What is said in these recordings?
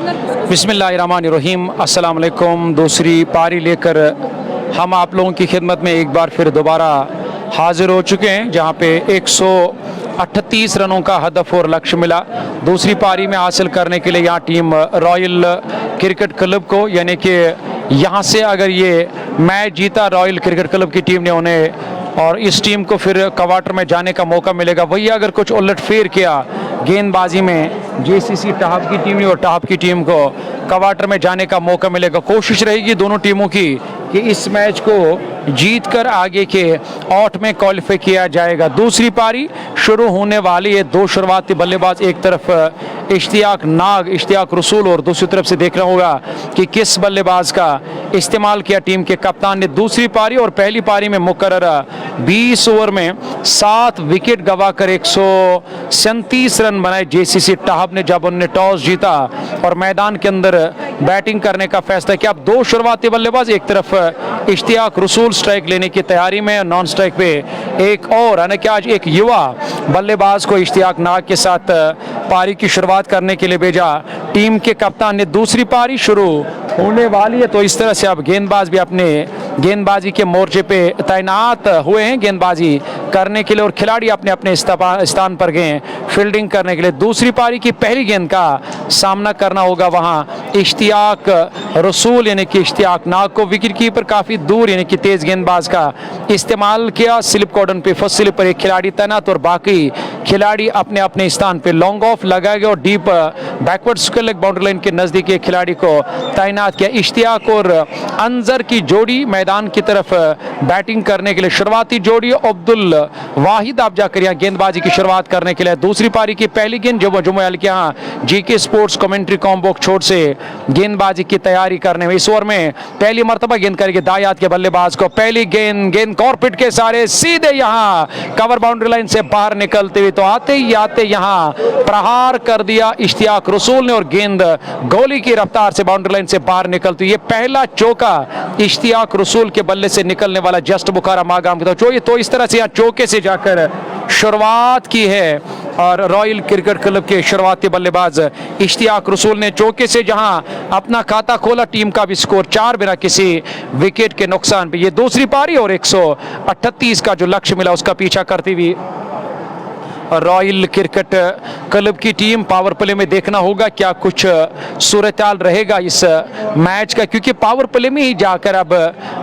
बिस्मिल्लाहिर्रहमानिर्रहीम, अस्सलाम वालेकुम। दूसरी पारी लेकर हम आप लोगों की खिदमत में एक बार फिर दोबारा हाजिर हो चुके हैं, जहां पे 138 रनों का हदफ और लक्ष्य मिला दूसरी पारी में हासिल करने के लिए यहाँ टीम रॉयल क्रिकेट क्लब को, यानी कि यहाँ से अगर ये मैच जीता रॉयल क्रिकेट क्लब की टीम ने उन्हें, और इस टीम को फिर क्वार्टर में जाने का मौका मिलेगा। वही अगर कुछ उलटफेर किया गेंदबाजी में जेसीसी टाप की टीम ने और टाप की टीम को क्वार्टर में जाने का मौका मिलेगा। कोशिश रहेगी दोनों टीमों की कि इस मैच को जीत कर आगे के आउट में क्वालिफाई किया जाएगा। दूसरी पारी शुरू होने वाली है। दो शुरुआती बल्लेबाज, एक तरफ इश्तियाक रसूल और दूसरी तरफ से देखना होगा कि किस बल्लेबाज का इस्तेमाल किया टीम के कप्तान ने। दूसरी पारी और पहली पारी में मुकर्ररा 20 ओवर में 7 विकेट गंवाकर 137 रन बनाए जेसीसी टाप ने, जब उन्होंने टॉस जीता और मैदान के अंदर बैटिंग करने का फैसला किया। अब दो शुरुआती बल्लेबाज, एक तरफ इश्तियाक रसूल स्ट्राइक लेने की तैयारी में, नॉन स्ट्राइक पे एक और, यानी कि आज एक युवा बल्लेबाज को इश्तियाक नाग के साथ पारी की शुरुआत करने के लिए भेजा टीम के कप्तान ने। दूसरी पारी शुरू होने वाली है, तो इस तरह से अब गेंदबाज भी अपने गेंदबाजी के मोर्चे पे तैनात हुए हैं गेंदबाजी करने के लिए, और खिलाड़ी अपने अपने स्थान पर गए फील्डिंग करने के लिए। दूसरी पारी की पहली गेंद का सामना करना होगा वहां इश्तियाक रसूल यानी कि इश्तियाक नाग को। विकेट कीपर काफी दूर यानी कि तेज गेंदबाज का इस्तेमाल किया। स्लिप कॉर्डन पे फर्स्ट स्लिप पर एक खिलाड़ी तैनात और बाकी खिलाड़ी अपने अपने स्थान पे लॉन्ग ऑफ लगाया गया और deep backward square leg boundary line के नजदीक एक खिलाड़ी को तैनात किया। इश्तियाक और अंजर की जोड़ी मैदान की तरफ बैटिंग करने के लिए, शुरुआती जोड़ी अब्दुल वाहिद आप जाकर यहाँ गेंदबाजी की शुरुआत करने के लिए। दूसरी पारी की पहली गेंद जुम्मन के यहाँ जीके स्पोर्ट्स कमेंट्री कॉम्बो छोड़ से गेंदबाजी की तैयारी करने में। इस ओवर में पहली मर्तबा गेंद करेंगे दायात के बल्लेबाज को। पहली गेंद कॉर्पिट के सारे सीधे यहाँ कवर बाउंड्री लाइन से बाहर निकलते हुए, तो आते ही आते यहाँ प्रहार कर दिया इश्तियाक रसूल ने और गेंद गोली की रफ्तार से बाउंड्री लाइन से बाहर निकलती। ये पहला चौका इश्तियाक रसूल के बल्ले से निकलने वाला जस्ट बुखारा मागाम की तो इस तरह से यहाँ चौके से जाकर शुरुआत की है। और रॉयल क्रिकेट क्लब के शुरुआती बल्लेबाज इश्तियाक रसूल ने चौके से जहां अपना खाता खोला, टीम का भी स्कोर 4 बिना किसी विकेट के नुकसान पे। ये दूसरी पारी और 138 का जो लक्ष्य मिला उसका पीछा करती हुई रॉयल क्रिकेट क्लब की टीम। पावर प्ले में देखना होगा क्या कुछ सूरत-ए-हाल रहेगा इस मैच का, क्योंकि पावर प्ले में ही जाकर अब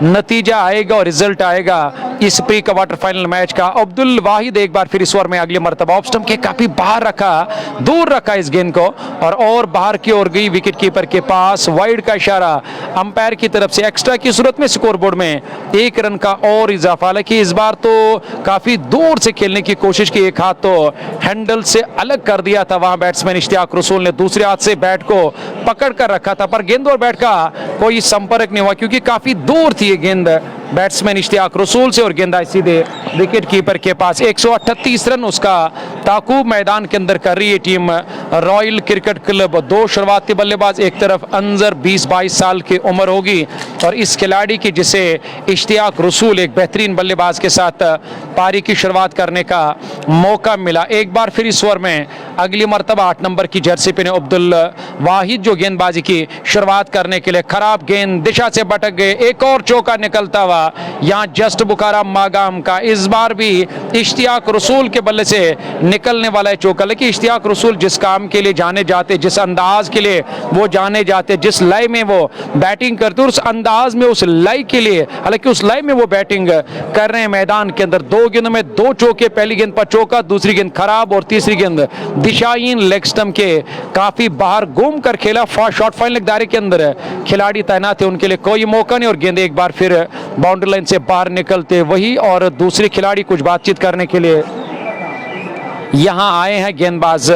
नतीजा आएगा और रिजल्ट आएगा इस प्री क्वार्टर फाइनल मैच का। अब्दुल वाहिद एक बार फिर इस ओवर में अगली मर्तबा ऑफ स्टंप के काफी बाहर रखा, दूर रखा इस गेंद को और बाहर की ओर गई विकेट कीपर के पास। वाइड का इशारा अंपायर की तरफ से। एक्स्ट्रा की सूरत में स्कोरबोर्ड में 1 रन का और इजाफा। हालांकि इस बार तो काफी दूर से खेलने की कोशिश की, एक हाथ तो हैंडल से अलग कर दिया था वहां बैट्समैन इश्तियाक रसूल ने, दूसरे हाथ से बैट को पकड़ कर रखा था, पर गेंद और बैट का कोई संपर्क नहीं हुआ क्योंकि काफी दूर थी ये गेंद बैट्समैन इश्तियाक रसूल से और गेंद आई सीधे विकेट कीपर के पास। 138 रन उसका ताकूब मैदान के अंदर कर रही है टीम रॉयल क्रिकेट क्लब। दो शुरुआती बल्लेबाज, एक तरफ अंजर 20-22 साल की उम्र होगी और इस खिलाड़ी की जिसे इश्तियाक रसूल एक बेहतरीन बल्लेबाज के साथ पारी की शुरुआत करने का मौका मिला। एक बार फिर इस ओवर में अगली मर्तबा 8 नंबर की जर्सी पे अब्दुल वाहिद जो गेंदबाजी की शुरुआत करने के लिए, खराब गेंद दिशा से भटक गए, एक और चौका निकलता हुआ यहाँ जस्ट बुखारा मागाम का। इस बार भी इश्तियाक रसूल के बल्ले से निकलने वाला है चौका। लेकिन इश्तियाक रसूल जिस काम के लिए जाने जाते, जिस अंदाज के लिए वो जाने जाते, जिस लय में वो बैटिंग करते, उस अंदाज में उस लय के लिए, हालांकि उस लय में वो बैटिंग कर रहे हैं मैदान के अंदर। 2 गेंदों में 2 चौके, पहली गेंद पर चौका, दूसरी गेंद खराब और तीसरी गेंद दिशाहीन लेग स्टंप के काफी बाहर घूम कर खेला। शॉर्ट फाइनल दायरे के अंदर खिलाड़ी तैनात है, उनके लिए कोई मौका नहीं और गेंद एक बार फिर बाउंड्री लाइन से बाहर निकलते वही और दूसरे खिलाड़ी कुछ बातचीत करने के लिए यहां आए हैं गेंदबाज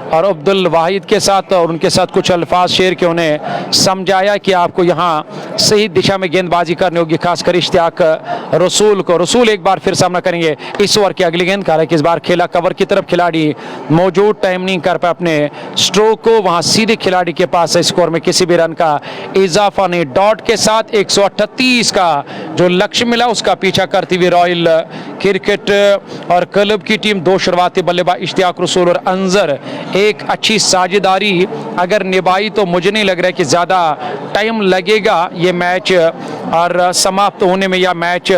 और अब्दुल वाहिद के साथ, और उनके साथ कुछ अल्फाज शेयर के उन्हें समझाया कि आपको यहाँ सही दिशा में गेंदबाजी करनी होगी, खासकर इश्तियाक रसूल को। रसूल एक बार फिर सामना करेंगे इस ओवर की अगली गेंद का। इस बार खेला कवर की तरफ, खिलाड़ी मौजूद, टाइम नहीं कर पाए अपने स्ट्रोक को, वहाँ सीधे खिलाड़ी के पास है। स्कोर में किसी भी रन का इजाफा नहीं। डॉट के साथ 138 का जो लक्ष्य मिला उसका पीछा करती हुई रॉयल क्रिकेट और क्लब की टीम। 2 शुरुआती बल्लेबाज इश्तियाक रसूल और अंजर एक अच्छी साझेदारी अगर निभाई तो मुझे नहीं लग रहा है कि ज़्यादा टाइम लगेगा ये मैच और समाप्त होने में, या मैच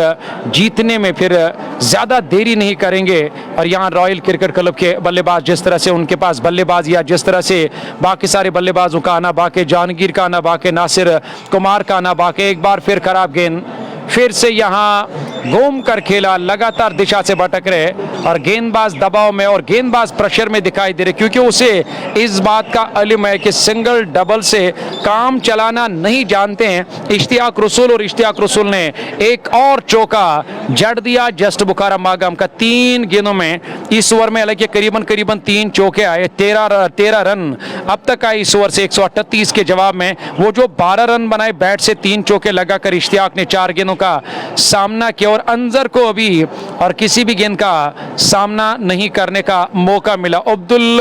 जीतने में फिर ज़्यादा देरी नहीं करेंगे। और यहाँ रॉयल क्रिकेट क्लब के बल्लेबाज, जिस तरह से उनके पास बल्लेबाज या जिस तरह से बाकी सारे बल्लेबाजों का आना, बाकी जहांगीर का आना, बाकी नासिर कुमार का आना, बाकी एक बार फिर खराब गेंद, फिर से यहाँ घूम कर खेला, लगातार दिशा से भटक रहे और गेंदबाज दबाव में और गेंदबाज प्रेशर में दिखाई दे रहे, क्योंकि उसे इस बात का इल्म है कि सिंगल डबल से काम चलाना नहीं जानते हैं इश्तियाक रसूल। और इश्तियाक रसूल ने एक और चौका जड़ दिया जस्ट बुखारा मागम का 3 गेंदों में। इस ओवर में हालांकि करीबन 3 चौके आए, 13 रन अब तक आए इस ओवर से 138 के जवाब में। वो जो 12 रन बनाए बैट से 3 चौके लगाकर इश्तियाक ने 4 गेंदों का सामना किया और अंजर को अभी और किसी भी गेंद का सामना नहीं करने का मौका मिला। अब्दुल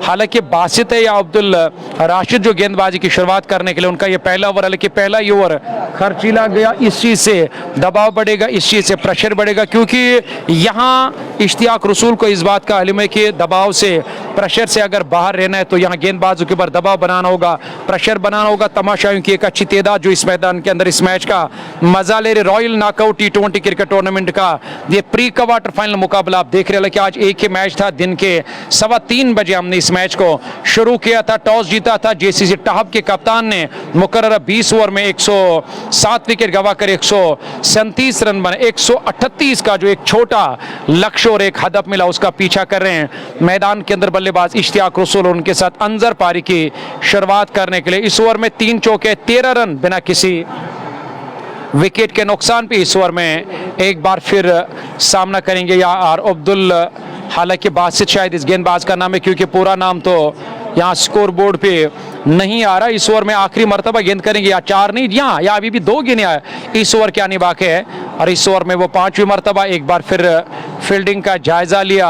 हालांकि बासित है या अब्दुल राशिद जो गेंदबाजी की शुरुआत करने के लिए, उनका ये पहला ओवर, हालांकि पहला ही ओवर खर्चीला गया। इस चीज़ से दबाव बढ़ेगा, इस चीज़ से प्रेशर बढ़ेगा, क्योंकि यहाँ इश्तियाक रसूल को इस बात का इल्म है कि दबाव से, प्रेशर से अगर बाहर रहना है तो यहाँ गेंदबाजों के ऊपर दबाव बनाना होगा, प्रेशर बनाना होगा। तमाशाइयों की एक अच्छी तादाद जो इस मैदान के अंदर इस मैच का मजा ले रहे। Royal knockout T20 cricket tournament का ये प्री क्वार्टर फाइनल मुकाबला आप देख रहे हैं कि आज एक ही मैच था। दिन के 3:15 बजे हमने इस मैच को शुरू किया था। टॉस जीता था JCC टाहब के कप्तान ने, मुकर्रर 20 ओवर में 107 विकेट गंवाकर 137 रन बने। 138 का जो एक छोटा लक्ष्य और एक हदफ मिला उसका पीछा कर रहे हैं मैदान के अंदर बल्लेबाज इश्तियाक रसूल, और उनके साथ अंजर पारी की शुरुआत करने के लिए। इस ओवर में 3 चौके, 13 रन बिना किसी विकेट के नुकसान पे इस ओवर में एक बार फिर सामना करेंगे यार अब्दुल, हालांकि बासित शायद इस गेंदबाज का नाम है क्योंकि पूरा नाम तो यहाँ स्कोर बोर्ड पे नहीं आ रहा। इस ओवर में आखिरी मर्तबा गेंद करेंगे या 4 नहीं, यहाँ या अभी भी 2 गेंदें इस ओवर के आने बाकी है और इस ओवर में वो 5वीं मर्तबा एक बार फिर फील्डिंग का जायजा लिया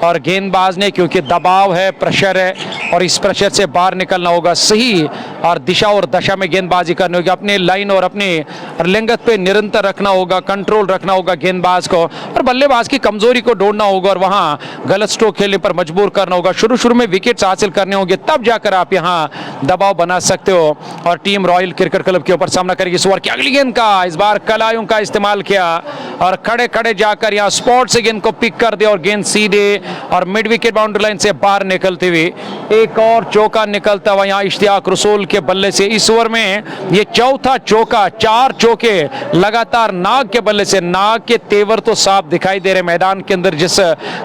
और गेंदबाज ने, क्योंकि दबाव है, प्रेशर है और इस प्रेशर से बाहर निकलना होगा, सही और दिशा और दशा में गेंदबाजी करनी होगी, अपने लाइन और अपने लिंगत पे निरंतर रखना होगा, कंट्रोल रखना होगा गेंदबाज को और बल्लेबाज की कमजोरी को ढूंढना होगा और वहां गलत स्ट्रोक खेलने पर मजबूर करना होगा। शुरू में विकेट्स हासिल करने होंगे, तब जाकर आप यहां दबाव बना सकते हो और टीम रॉयल क्रिकेट क्लब के ऊपर सामना करेगी। इस ओवर की अगली गेंद का इस बार कलायों का इस्तेमाल किया और खड़े जाकर यहां स्पॉट से गेंद को पिक कर दिया और गेंद सीधे और मिड विकेट बाउंड्री लाइन से बाहर निकलते हुए एक और चौका निकलता हुआ यहां इश्तियाक रसूल के बल्ले से। इस ओवर में ये चौथा चौका, 4 चौके लगातार नाग के बल्ले से। नाग के तेवर तो साफ दिखाई दे रहे मैदान के अंदर, जिस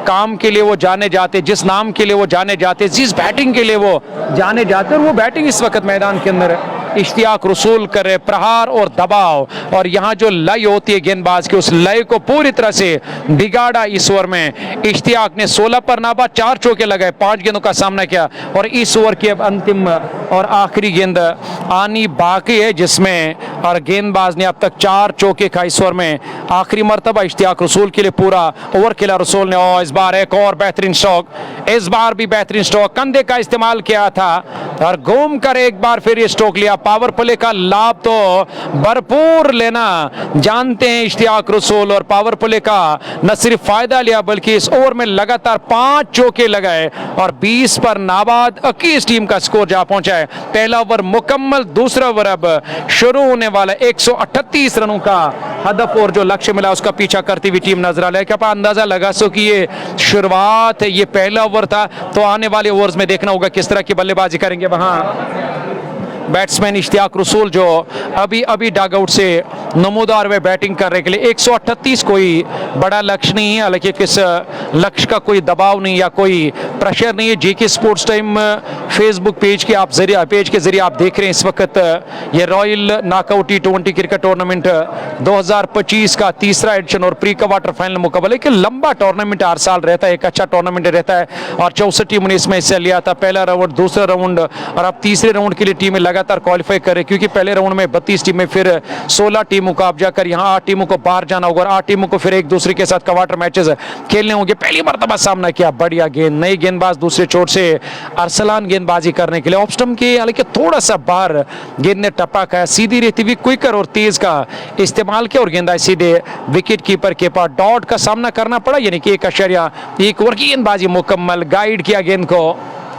काम के लिए वो जाने जाते, जिस नाम के लिए वो जाने जाते, जिस बैटिंग के लिए वो जाने जाते, और वो बैटिंग इस वक्त मैदान के अंदर इश्तियाक रसूल कर रहे, प्रहार और दबाव और यहाँ जो लय होती है गेंदबाज की, उस लय को पूरी तरह से बिगाड़ा। इस ओवर में इश्तियाक ने 16 पर नाबा, 4 चौके लगाए, 5 गेंदों का सामना किया और इस ओवर की अब अंतिम और आखिरी गेंद आनी बाकी है, जिसमें और गेंदबाज ने अब तक 4 चौके खा। इस ओवर में आखिरी मर्तबा इश्तियाक रसूल के लिए पूरा ओवर खेला रसूल ने और इस बार एक और बेहतरीन स्ट्रोक, इस बार भी बेहतरीन स्ट्रोक, कंधे का इस्तेमाल किया था और घूम कर एक बार फिर ये स्ट्रोक लिया। पावर प्ले का लाभ तो भरपूर लेना जानते हैं इश्तियाक रसूल और पावर प्ले का न सिर्फ फायदा लिया बल्कि इस ओवर में लगातार 5 चौके लगाए और 20 पर नाबाद 21 टीम का स्कोर जा पहुंचा है। पहला ओवर मुकम्मल, दूसरा ओवर अब शुरू होने वाला। 138 रनों का हदफ और जो लक्ष्य मिला उसका पीछा करती हुई टीम नजर आ रही है। क्या आप अंदाजा लगा सो कि ये शुरुआत है, ये पहला ओवर था, तो आने वाले ओवर्स में देखना होगा किस तरह की बल्लेबाजी करेंगे वहां बैट्समैन इश्तियाक रसूल जो अभी डग आउट से नमूदार में बैटिंग करने के लिए। 138 कोई बड़ा लक्ष्य नहीं है, हालांकि किस लक्ष्य का कोई दबाव नहीं या कोई प्रेशर नहीं है। JK sports time Facebook page के जरिए आप देख रहे हैं इस वक्त ये royal knockout T20 cricket tournament 2025 का तीसरा एडिशन और प्री क्वार्टर फाइनल मुकाबला। एक लंबा टूर्नामेंट हर साल रहता है, एक अच्छा टूर्नामेंट रहता है और 64 टीमों ने इसमें हिस्सा लिया था। पहला राउंड, दूसरा राउंड और अब तीसरे राउंड के लिए टीमें लगातार क्वालिफाई करे, क्योंकि पहले राउंड में 32 टीमें, फिर 16 टीमों को अब जाकर यहाँ 8 टीमों को बाहर जाना होगा और 8 टीमों को फिर एक दूसरे के साथ क्वार्टर मैचेस खेलने होंगे। पहली मर्तबा सामना किया, बढ़िया गेंद, नई गेंदबाज दूसरे चोट से अरसलान गेंदबाजी करने के लिए ऑफ स्टंप के, हालांकि थोड़ा सा बाहर गेंद ने टप्पा खाया, सीधी रहती हुई क्विकर और तेज का इस्तेमाल किया और गेंद सीधे विकेट कीपर के पास डॉट का सामना करना पड़ा, यानी कि 1.1 ओवर की गेंदबाजी मुकम्मल, गाइड किया गेंद को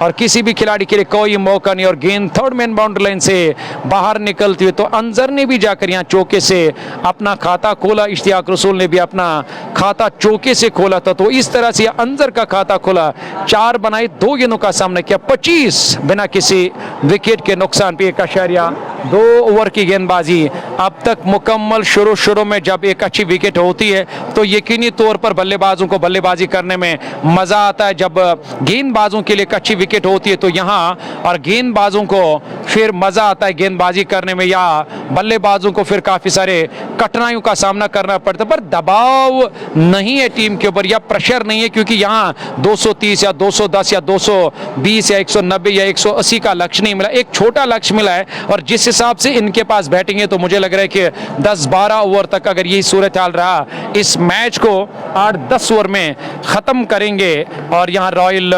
और किसी भी खिलाड़ी के लिए कोई मौका नहीं और गेंद थर्ड मैन बाउंड्री लाइन से बाहर निकलती हुई। तो अंजर ने भी जाकर यहाँ चौके से अपना खाता खोला, इश्तियाक रसूल ने भी अपना खाता चौके से खोला था। तो इस तरह से अंजर का खाता खोला, 4 बनाए, 2 गेंदों का सामना किया, 25 बिना किसी विकेट के नुकसान पे 1.2 ओवर की गेंदबाजी अब तक मुकम्मल। शुरू में जब एक अच्छी विकेट होती है तो यकीनी तौर पर बल्लेबाजों को बल्लेबाजी करने में मजा आता है। जब गेंदबाजों के लिए एक अच्छी विकेट होती है तो यहाँ और गेंदबाजों को फिर मजा आता है गेंदबाजी करने में, या बल्लेबाजों को फिर काफी सारे कठिनाइयों का सामना करना पड़ता है। पर दबाव नहीं है टीम के ऊपर या प्रेशर नहीं है, क्योंकि यहाँ 230 या 210 या 220 या 190 या 180 का लक्ष्य नहीं मिला, एक छोटा लक्ष्य मिला है। और जिस हिसाब से इनके पास बैटिंग है तो मुझे लग रहा है कि 10-12 ओवर तक अगर यही सूरत हाल रहा, इस मैच को 8-10 ओवर में खत्म करेंगे। और यहाँ रॉयल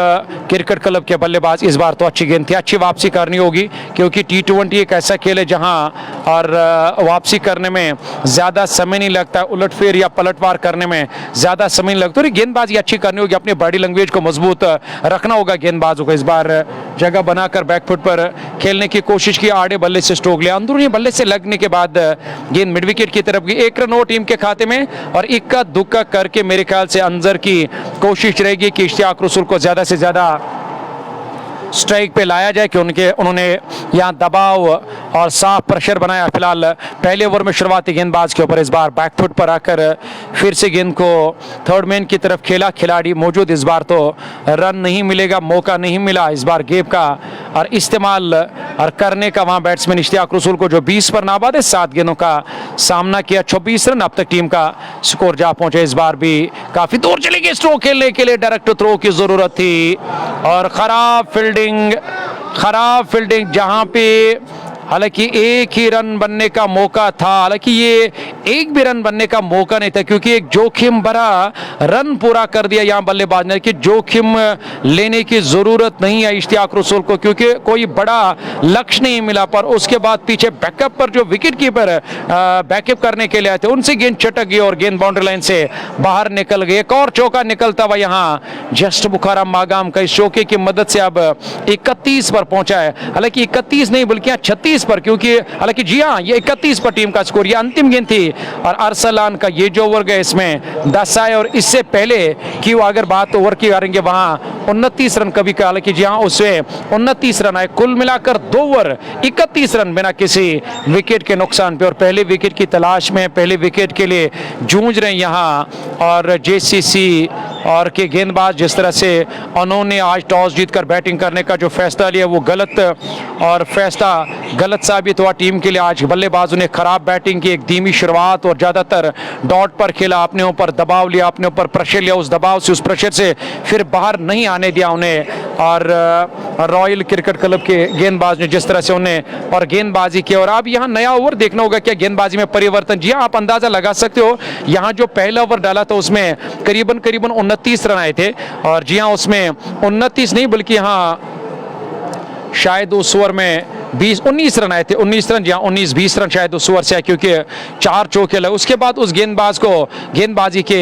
क्रिकेट क्लब के बल्लेबाज इस बार तो अच्छी गेंद थी, अच्छी वापसी करनी होगी, क्योंकि T20 एक ऐसा खेल है जहां और वापसी करने में ज्यादा समय नहीं लगता, उलटफेर या पलटवार करने में ज्यादा समय नहीं लगता। और गेंदबाजी अच्छी करनी होगी, अपनी बॉडी लैंग्वेज को मजबूत रखना होगा गेंदबाजों को। इस बार जगह बनाकर बैकफुट पर खेलने की कोशिश की, आड़े बल्ले से स्ट्रोक लिया, अंदरूनी बल्ले से लगने के बाद गेंद मिड विकेट की तरफ गई। 1 रन हो टीम के खाते में और इक्का दुक्का करके मेरे ख्याल से अंजर की कोशिश रहेगी कि इश्तियाक रसूल को ज्यादा से ज्यादा स्ट्राइक पे लाया जाए, कि उन्होंने यहाँ दबाव और साफ प्रेशर बनाया। फिलहाल पहले ओवर में शुरुआती गेंदबाज के ऊपर इस बार बैकफुट पर आकर फिर से गेंद को थर्ड मैन की तरफ खेला, खिलाड़ी मौजूद, इस बार तो रन नहीं मिलेगा, मौका नहीं मिला इस बार गेप का और इस्तेमाल और करने का वहाँ बैट्समैन इश्तियाक रसूल को, जो 20 पर नाबाद है, 7 गेंदों का सामना किया, 26 रन। अब तक टीम का स्कोर जा पहुंचे, इस बार भी काफी दूर चली गई स्ट्रोक खेलने के लिए, डायरेक्ट थ्रो की जरूरत थी और खराब फील्डिंग जहां पे हालांकि एक ही रन बनने का मौका था, हालांकि ये एक भी रन बनने का मौका नहीं था, क्योंकि एक जोखिम भरा रन पूरा कर दिया यहाँ बल्लेबाज ने, कि जोखिम लेने की जरूरत नहीं है इश्तियाक रसूल को, क्योंकि कोई बड़ा लक्ष्य नहीं मिला। पर उसके बाद पीछे बैकअप पर जो विकेट कीपर बैकअप करने के लिए आए थे, उनसे गेंद चटक गई और गेंद बाउंड्री लाइन से बाहर निकल गई। एक और चौका निकलता हुआ यहाँ जस्ट बुखारा मागाम का इस चौके की मदद से अब 31 पर पहुंचा है, हालांकि 31 नहीं बल्कि 36 पर, क्योंकि हालांकि जी हाँ ये 31 पर टीम का स्कोर, ये अंतिम गेंद थी और अरसलान का ये जो ओवर गए इसमें 10 आए और इससे पहले की अगर बात ओवर की करेंगे वहां 29 रन कभी का, हालांकि जी हाँ उससे 29 रन आए, कुल मिलाकर 2 ओवर 31 रन बिना किसी विकेट के नुकसान पे। और पहले विकेट की तलाश में, पहले विकेट के लिए जूझ रहे हैं यहाँ और JCC और के गेंदबाज, जिस तरह से उन्होंने आज टॉस जीतकर बैटिंग करने का जो फैसला लिया वो गलत साबित हुआ टीम के लिए। आज बल्लेबाजों ने खराब बैटिंग की, एक धीमी शुरुआत और ज्यादातर डॉट पर खेला, अपने ऊपर दबाव लिया, अपने ऊपर प्रेशर लिया, उस दबाव से, उस प्रेशर से फिर बाहर नहीं आने दिया उन्हें। और रॉयल क्रिकेट क्लब के गेंदबाज ने जिस तरह से उन्हें और गेंदबाजी की, और अब यहाँ नया ओवर देखना होगा क्या गेंदबाजी में परिवर्तन। जी हाँ आप अंदाजा लगा सकते हो, यहाँ जो पहला ओवर डाला था उसमें करीबन 29 रन आए थे, और जी हाँ उसमें 29 नहीं बल्कि यहाँ शायद उस ओवर में 19 रन आए थे, 19 रन, जहाँ 19-20 रन शायद उस ओवर से आए, क्योंकि 4 चौके लगे। उसके बाद उस गेंदबाज को गेंदबाजी के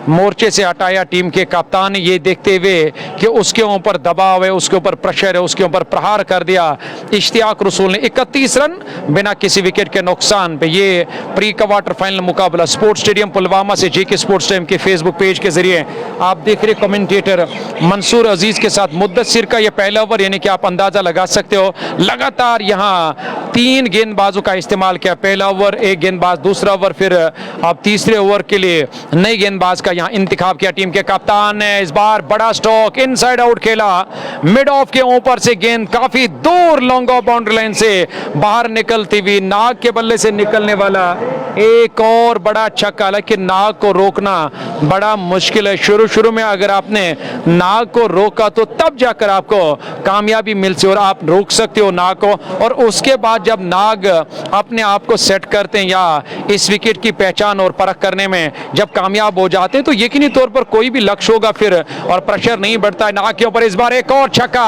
मोर्चे से हटाया टीम के कप्तान ने, ये देखते हुए कि उसके ऊपर दबाव है, उसके ऊपर प्रेशर है, उसके ऊपर प्रहार कर दिया इश्तियाक रसूल ने। 31 रन बिना किसी विकेट के नुकसान पे ये प्री क्वार्टर फाइनल मुकाबला स्पोर्ट्स स्टेडियम पुलवामा से JK स्पोर्ट्स टाइम के फेसबुक पेज के जरिए आप देख रहे कमेंटेटर मंसूर अजीज के साथ। मुद्दसिर का ये पहला ओवर, यानी कि आप अंदाजा लगा सकते हो, लगातार यहाँ 3 गेंदबाजों का इस्तेमाल किया, पहला ओवर एक गेंदबाज, दूसरा ओवर फिर अब तीसरे ओवर के लिए नए गेंदबाज का यहाँ इंतखाब किया टीम के कप्तान ने। इस बार बड़ा स्ट्रोक इनसाइड आउट खेला, मिड ऑफ के ऊपर से गेंद काफी दूर लॉन्ग ऑफ बाउंड्री लाइन से बाहर निकलती हुई, नाग के बल्ले से निकलने वाला एक और बड़ा छक्का। हालांकि नाग को रोकना बड़ा मुश्किल है, शुरू में अगर आपने नाग को रोका तो तब जाकर आपको कामयाबी मिलती, और आप रोक सकते हो नाग को, और उसके बाद जब नाग अपने आप को सेट करते हैं या इस विकेट की पहचान और परख करने में जब कामयाब हो जाते हैं तो यकीनी तौर पर कोई भी लक्ष्य होगा फिर और प्रेशर नहीं बढ़ता है नाग के ऊपर। इस बार एक और छक्का,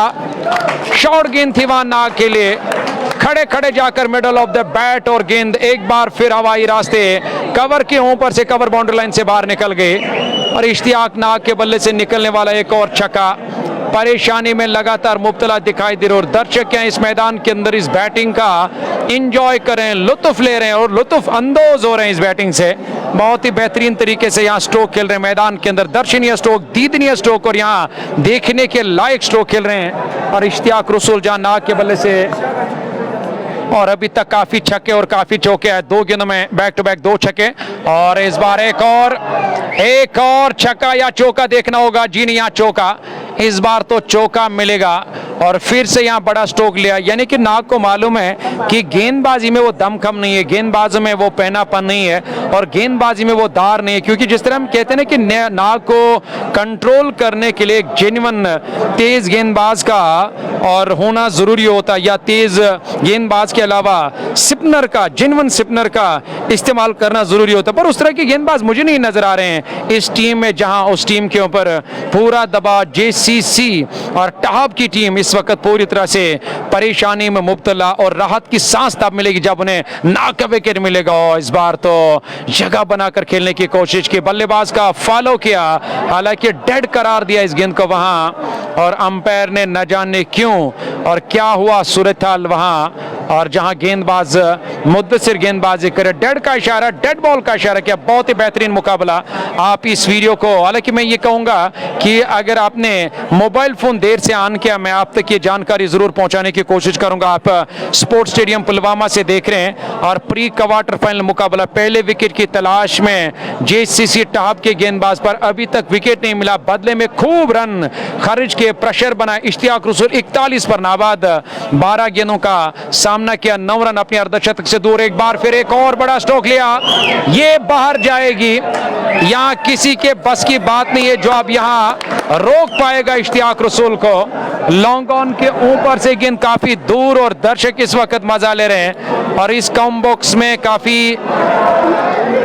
शॉर्ट गेंद थी वहां नाग के लिए, खड़े जाकर मिडल ऑफ द बैट और गेंद एक बार फिर हवाई रास्ते कवर के ऊपर से, कवर बाउंड्री लाइन से बाहर निकल गए और इश्तियाक नाग के बल्ले से निकलने वाला एक और छक्का परेशानी में लगातार मुब्तला दिखाई दे रहे और दर्शक हैं इस मैदान के अंदर इस बैटिंग का इंजॉय कर रहे हैं, लुत्फ ले रहे हैं और लुत्फ अंदोज हो रहे हैं इस बैटिंग से। बहुत ही बेहतरीन तरीके से यहाँ स्ट्रोक खेल रहे हैं मैदान के अंदर, दर्शनीय स्ट्रोक, दीदनीय स्ट्रोक और यहाँ देखने के लायक स्ट्रोक खेल रहे हैं। और इश्तियाक रसूल जहाँ नाक के बल्ले से और अभी तक काफी छक्के और काफी चौके हैं, 2 गेंदों में बैक टू बैक 2 छक्के और इस बार एक और छक्का या चौका देखना होगा। जी नहीं, यहाँ चौका, इस बार तो चौका मिलेगा और फिर से यहाँ बड़ा स्ट्रोक लिया। यानी कि नाग को मालूम है कि गेंदबाजी में वो दमखम नहीं है, गेंदबाजी में वो पहनापन नहीं है और गेंदबाजी में वो दार नहीं है। क्योंकि जिस तरह हम कहते हैं ना कि नाग को कंट्रोल करने के लिए एक जेन्युइन तेज गेंदबाज का और होना जरूरी होता है, या तेज गेंदबाज के अलावा स्पिनर का, जेन्युइन स्पिनर का इस्तेमाल करना जरूरी होता है। पर उस तरह के गेंदबाज मुझे नहीं नजर आ रहे हैं इस टीम में, जहां उस टीम के ऊपर पूरा दबाव जेसीसी और टॉप की टीम इस वक्त पूरी तरह से परेशानी में मुब्तला और राहत की सांस तब मिलेगी जब उन्हें नाक विकेट मिलेगा। और इस बार तो जगह बनाकर खेलने की कोशिश की, बल्लेबाज का फॉलो किया, हालांकि डेड करार दिया इस गेंद को वहां और अंपायर ने न जाने क्यों और क्या हुआ सूरत हाल वहां, और जहां गेंदबाज मुद्दसिर गेंदबाजी करे, डेड का इशारा, डेड बॉल का इशारा किया। बहुत ही बेहतरीन मुकाबला। आप इस वीडियो को, हालांकि मैं ये कहूंगा कि अगर आपने मोबाइल फोन देर से ऑन किया, मैं आप तक ये जानकारी जरूर पहुंचाने की कोशिश करूंगा। आप स्पोर्ट्स स्टेडियम पुलवामा से देख रहे हैं और प्री क्वार्टर फाइनल मुकाबला, पहले विकेट की तलाश में जेसीसी टॉप के गेंदबाज पर अभी तक विकेट नहीं मिला, बदले में खूब रन खर्च के प्रेशर बनाए इश्तियाक रसूल 41 पर नाबाद 12 गेंदों का सामना किया, 9 रन अपने अर्धशतक से दूर। एक बार फिर एक और बड़ा स्ट्रोक लिया, ये बाहर जाएगी, यहां किसी के बस की बात नहीं है जो अब यहां रोक पाएगा इश्तियाक रसूल को। लॉन्ग ऑन के ऊपर से गेंद काफी दूर और दर्शक इस वक्त मजा ले रहे हैं और इस कम बॉक्स में काफी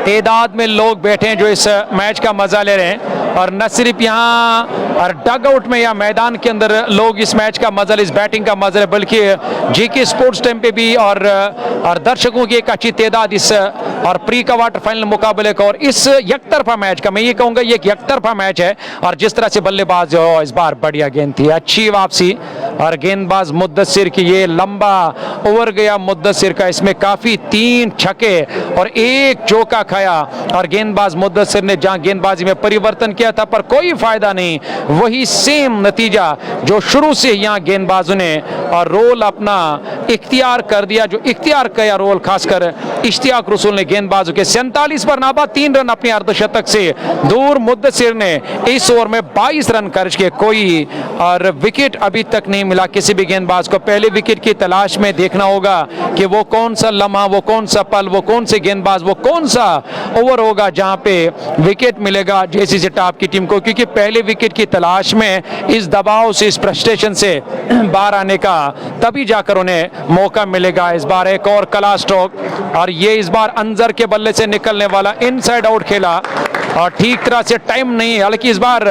तादाद में लोग बैठे हैं जो इस मैच का मजा ले रहे हैं। और न सिर्फ यहाँ और डग आउट में या मैदान के अंदर लोग इस मैच का मजा, इस बैटिंग का मजा, बल्कि जीके स्पोर्ट्स टाइम पे भी और दर्शकों की एक अच्छी तादाद इस और प्री क्वार्टर फाइनल मुकाबले का और इस यकतरफा मैच का, मैं ये कहूंगा ये एक यकतरफा मैच है। और जिस तरह से बल्लेबाज हो, इस बार बढ़िया गेंद थी, अच्छी वापसी और गेंदबाज मुद्दसिर की, ये लंबा ओवर गया मुद्दसिर का, इसमें काफी 3 छक्के और 1 चौका खाया और गेंदबाज मुद्दसिर ने जहां गेंदबाजी में परिवर्तन किया था पर कोई फायदा नहीं, वही सेम नतीजा जो शुरू से यहाँ गेंदबाजों ने और रोल अपना इख्तियार कर दिया, जो इख्तियार किया रोल खासकर इश्तियाक रसूल ने गेंदबाजों के। 47 पर नाबाद 3 रन अपने अर्धशतक से दूर, मुद्दसिर ने इस ओवर में 22 रन खर्च किए, कोई और विकेट अभी तक नहीं मिला किसी भी गेंदबाज को। पहले विकेट की तलाश में देखना होगा कि वो कौन सा लम्हा, वो कौन सा पल, वो कौन से गेंदबाज, वो कौन सा ओवर होगा जहां पे विकेट मिलेगा जेसीसी टॉप की टीम को, क्योंकि पहले विकेट की तलाश में इस दबाव से, इस फ्रस्ट्रेशन से बाहर आने का तभी जाकर उन्हें मौका मिलेगा। इस बार एक और कला स्ट्रोक और ये इस बार अंजर के बल्ले से निकलने वाला इनसाइड आउट खेला और ठीक तरह से टाइम नहीं, हालांकि इस बार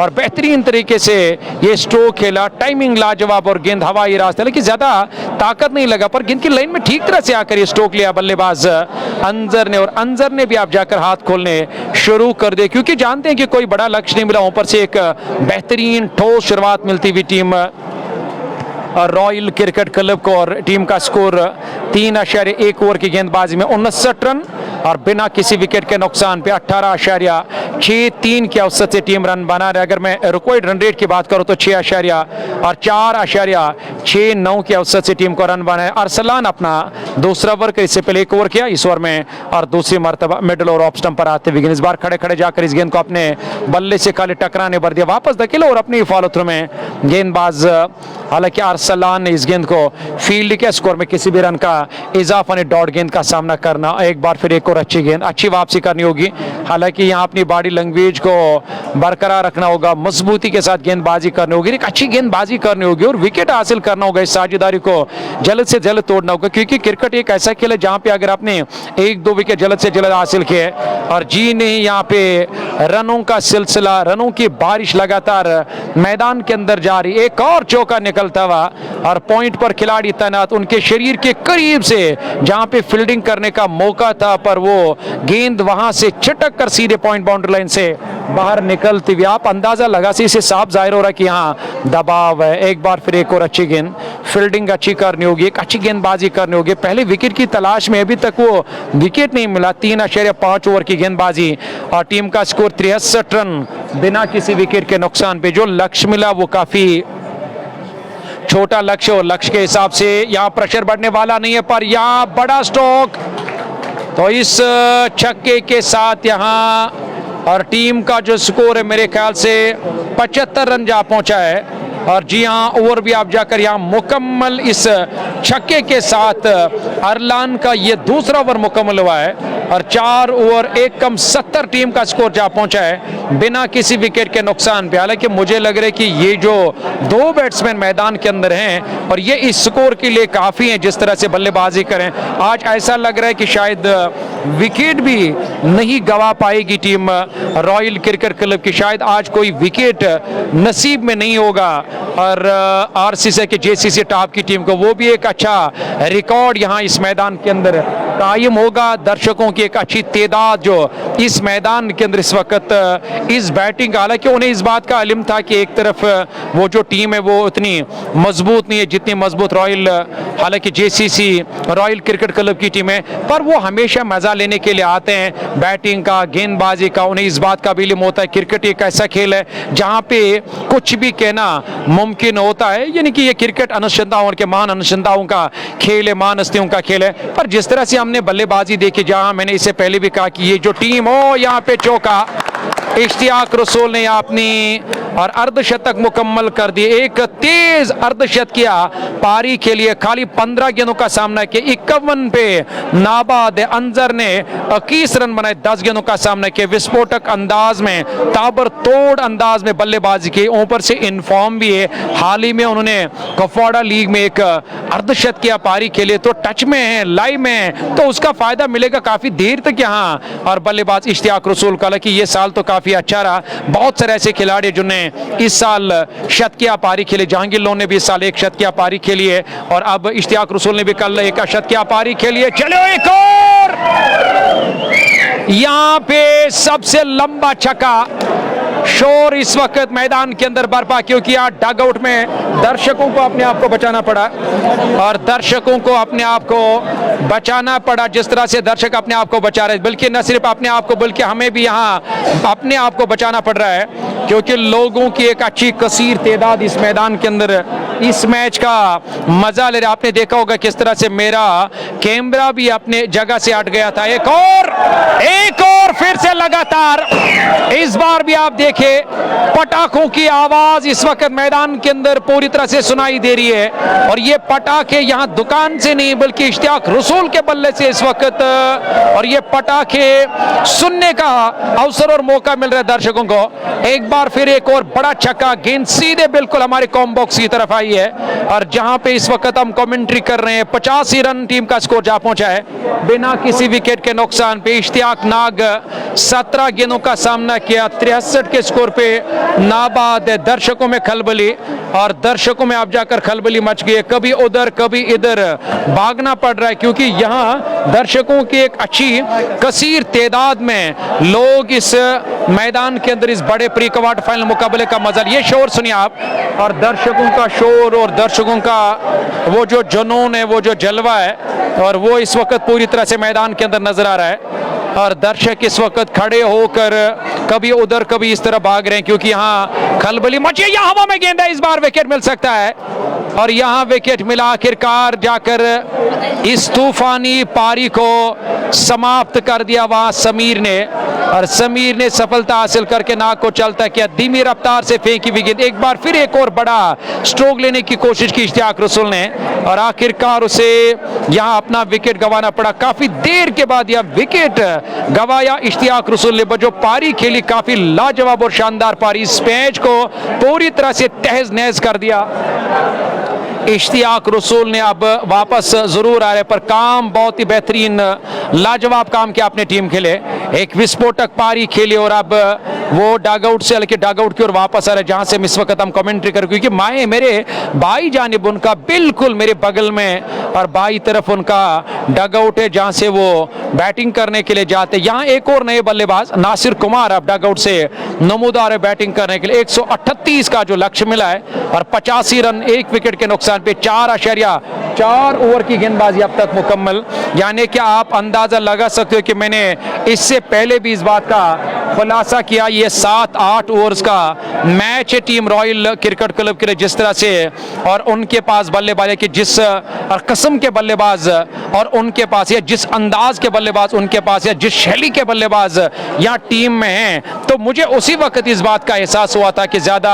और बेहतरीन तरीके से ये स्ट्रोक खेला, टाइमिंग लाजवाब और गेंद हवाई रास्ते, लेकिन ज्यादा ताकत नहीं लगा पर गेंद की लाइन में ठीक तरह से आकर ये स्ट्रोक लिया बल्लेबाज अंजर ने। और अंजर ने भी आप जाकर हाथ खोलने शुरू कर दिए क्योंकि जानते हैं कि कोई बड़ा लक्ष्य नहीं मिला, ऊपर से एक बेहतरीन ठोस शुरुआत मिलती हुई टीम रॉयल क्रिकेट क्लब को और टीम का स्कोर 3.1 ओवर की गेंदबाजी में 59 रन और बिना किसी विकेट के नुकसान पे 18.63 के औसत से टीम रन बना रहे। अगर मैं रिकॉर्ड रन रेट की बात करूं तो 4.69 के औसत से टीम को रन बनाए। अरसलान अपना दूसरा ओवर, इससे पहले 1 ओवर किया इस ओवर में और दूसरी मरतबा मिडल और ऑफ स्टंप पर आते हुए इस बार खड़े खड़े जाकर इस गेंद को अपने बल्ले से खाली टकराने भर दिया, वापस धकेला और अपनी फॉलो थ्रू में गेंदबाज, हालांकि अरसलान ने इस गेंद को फील्ड के स्कोर में किसी भी रन का इजाफा नहीं, डॉट गेंद का सामना करना। एक बार फिर एक और अच्छी गेंद, अच्छी वापसी करनी होगी, हालांकि यहाँ अपनी बॉडी लैंग्वेज को बरकरार रखना होगा, मजबूती के साथ गेंदबाजी करनी होगी, एक अच्छी गेंदबाजी करनी होगी और विकेट हासिल करना होगा। इस साझेदारी को जल्द से जल्द तोड़ना होगा क्योंकि क्रिकेट एक ऐसा खेल है जहां पे अगर आपने 1-2 विकेट जल्द से जल्द हासिल किए और जी नहीं, यहाँ पे रनों का सिलसिला, रनों की बारिश लगातार मैदान के अंदर जारी, एक और चौका निकलता हुआ और पॉइंट पर खिलाड़ी तैनात उनके शरीर के करीब से जहां पे फील्डिंग करने का मौका था पर वो गेंद वहां से छिटक कर सीधे पॉइंट बाउंड्री लाइन से बाहर निकलती हुई। आप अंदाजा लगा से इसे साफ जाहिर हो रहा है कि यहाँ दबाव है। एक बार फिर एक और अच्छी गेंद, फील्डिंग अच्छी करनी होगी, एक अच्छी गेंदबाजी करनी होगी। पहले विकेट की तलाश में, अभी तक वो विकेट नहीं मिला। 3.5 ओवर की गेंदबाजी और टीम का स्कोर 63 रन बिना किसी विकेट के नुकसान पे। जो लक्ष्य मिला वो काफी छोटा लक्ष्य, और लक्ष्य के हिसाब से यहाँ प्रेशर बढ़ने वाला नहीं है, पर यहाँ बड़ा स्ट्रोक। तो इस छक्के के साथ यहाँ और टीम का जो स्कोर है मेरे ख्याल से 75 रन जा पहुंचा है। और जी हाँ, ओवर भी आप जाकर यहाँ मुकम्मल इस छक्के के साथ अरलान का ये दूसरा ओवर मुकम्मल हुआ है और 4 ओवर 1 कम 70 टीम का स्कोर जा पहुंचा है बिना किसी विकेट के नुकसान पे। हालांकि मुझे लग रहा है कि ये जो 2 बैट्समैन मैदान के अंदर हैं और ये इस स्कोर के लिए काफ़ी हैं जिस तरह से बल्लेबाजी करें। आज ऐसा लग रहा है कि शायद विकेट भी नहीं गंवा पाएगी टीम रॉयल क्रिकेट क्लब की। शायद आज कोई विकेट नसीब में नहीं होगा और आरसीसी के जेसीसी टॉप की टीम को वो भी एक अच्छा रिकॉर्ड यहाँ इस मैदान के अंदर कायम होगा। दर्शकों की एक अच्छी तादाद जो इस मैदान के अंदर इस वक्त इस बैटिंग, हालांकि उन्हें इस बात का इल्म था कि एक तरफ वो जो टीम है वो उतनी मजबूत नहीं है जितनी मजबूत रॉयल, हालांकि जेसीसी रॉयल क्रिकेट क्लब की टीम है, पर वो हमेशा मजा लेने के लिए आते हैं बैटिंग का, गेंदबाजी का। उन्हें इस बात का भी इल्म होता है क्रिकेट एक ऐसा खेल है जहाँ पे कुछ भी कहना मुमकिन होता है, यानी कि ये क्रिकेट अनुसंधाओं के महान अनुसंधाओं का खेल है, महान हस्तियों का खेल है। पर जिस तरह से हमने बल्लेबाजी देखी, जहां मैंने इससे पहले भी कहा कि ये जो टीम हो, यहाँ पे चौका इश्तियाक रसूल ने अपनी और अर्धशतक मुकम्मल कर दिए। एक तेज अर्धशत किया पारी के लिए, खाली 15 गेंदों का सामना किया। 51 पे नाबाद अंजर ने 21 रन बनाए, 10 गेंदों का सामना किया। विस्फोटक अंदाज में, ताबड़तोड़ अंदाज में बल्लेबाजी की, ऊपर से इन्फॉर्म भी है। हाल ही में उन्होंने कफवाड़ा लीग में एक अर्धशत किया पारी के लिए, तो टच में है, लाइव में है, तो उसका फायदा मिलेगा काफी देर तक यहाँ। और बल्लेबाज इश्तियाक रसूल का, हालांकि ये साल तो काफी अच्छा रहा। बहुत सारे ऐसे खिलाड़ी जिन्होंने इस साल शतकिया पारी खेली। जहांगीर लोन ने भी इस साल एक शतकिया पारी खेली है और अब इश्तियाक रसूल ने भी कल एक शतकिया पारी खेली है। चलो एक और, यहां पे सबसे लंबा छक्का। शोर इस वक्त मैदान के अंदर बरपा, क्योंकि आज डग आउट में दर्शकों को अपने आप को बचाना पड़ा और दर्शकों को अपने आप को बचाना पड़ा। जिस तरह से दर्शक अपने आप को बचा रहे, बल्कि न सिर्फ अपने आप को बल्कि हमें भी यहाँ अपने आप को बचाना पड़ रहा है, क्योंकि लोगों की एक अच्छी कसीर तादाद इस मैदान के अंदर इस मैच का मजा ले रहे। आपने देखा होगा किस तरह से मेरा कैमरा भी अपने जगह से हट गया था। एक और फिर से लगातार, इस बार भी आप देखें पटाखों की आवाज इस वक्त मैदान के अंदर पूरी तरह से सुनाई दे रही है। और ये पटाखे यहाँ दुकान से नहीं बल्कि इश्तियाक रसूल के बल्ले से इस वक्त, और ये पटाखे सुनने का अवसर और मौका मिल रहा है दर्शकों को। एक बार फिर एक और बड़ा छक्का, गेंद सीधे बिल्कुल हमारे कॉम बॉक्स की तरफ आई है और जहां पे इस वक्त हम कमेंट्री कर रहे हैं 85 रन टीम का स्कोर जा पहुंचा है बिना किसी विकेट के नुकसान पे। इश्तियाक नाग 17 गेंदों का सामना किया, 63 के स्कोर पे नाबाद है। दर्शकों में खलबली, और दर्शकों में आप जाकर खलबली मच गई है, कभी उधर कभी इधर भागना पड़ रहा है, क्योंकि यहाँ दर्शकों की एक अच्छी कसीर तादाद में लोग इस मैदान के अंदर इस बड़े प्री क्वार्टर फाइनल मुकाबले का मजा। ये शोर सुनिए आप, और दर्शकों का शोर और दर्शकों का वो जो जुनून है, वो जो जलवा है, और वो इस वक्त पूरी तरह से मैदान के अंदर नजर आ रहा है। और दर्शक इस वक्त खड़े होकर कभी उधर कभी इस तरह भाग रहे हैं, क्योंकि यहाँ खलबली मची है। यहाँ हवा में गेंद है, इस बार विकेट मिल सकता है, और यहाँ विकेट मिला आखिरकार जाकर। इस तूफानी पारी को समाप्त कर दिया वहां समीर ने, और समीर ने सफलता हासिल करके नाक को चलता किया, धीमी रफ्तार से फेंकी हुई गेंद। एक बार फिर एक और बड़ा स्ट्रोक लेने की कोशिश की इश्तियाक रसूल ने, और आखिरकार उसे यहाँ अपना विकेट गंवाना पड़ा। काफी देर के बाद यह विकेट गवाया इश्तियाक रसूल ने, जो पारी खेली काफी लाजवाब और शानदार पारी। इस मैच को पूरी तरह से तहस नहस कर दिया। इश्तियाक रसूल ने अब वापस जरूर आ रहे, पर काम बहुत ही बेहतरीन लाजवाब काम किया अपने टीम के लिए। एक विस्फोटक पारी खेली और अब वो डग आउट से हल्के डग आउट की ओर वापस आ रहे, जहां से इस वक्त हम कमेंट्री कर, क्योंकि माए मेरे बाई जानिब उनका बिल्कुल मेरे बगल में और बाई तरफ उनका डग आउट है, जहां से वो बैटिंग करने के लिए जाते। यहाँ एक और नए बल्लेबाज नासिर कुमार अब डग आउट से नमूदार है बैटिंग करने के लिए। 138 का जो लक्ष्य मिला है और 85 रन 1 विकेट के नुकसान पे 4.4 ओवर की गेंदबाजी अब तक मुकम्मल। यानी कि आप अंदाजा लगा सकते हो कि मैंने इससे पहले भी इस बात का खुलासा किया, ये 7-8 ओवर्स का मैच है टीम रॉयल क्रिकेट क्लब के लिए, जिस तरह से और उनके पास बल्लेबाज है कि जिस और किस्म के बल्लेबाज और उनके पास या जिस अंदाज के बल्लेबाज उनके पास या जिस शैली के बल्लेबाज यहाँ टीम में हैं, तो मुझे उसी वक्त इस बात का एहसास हुआ था कि ज़्यादा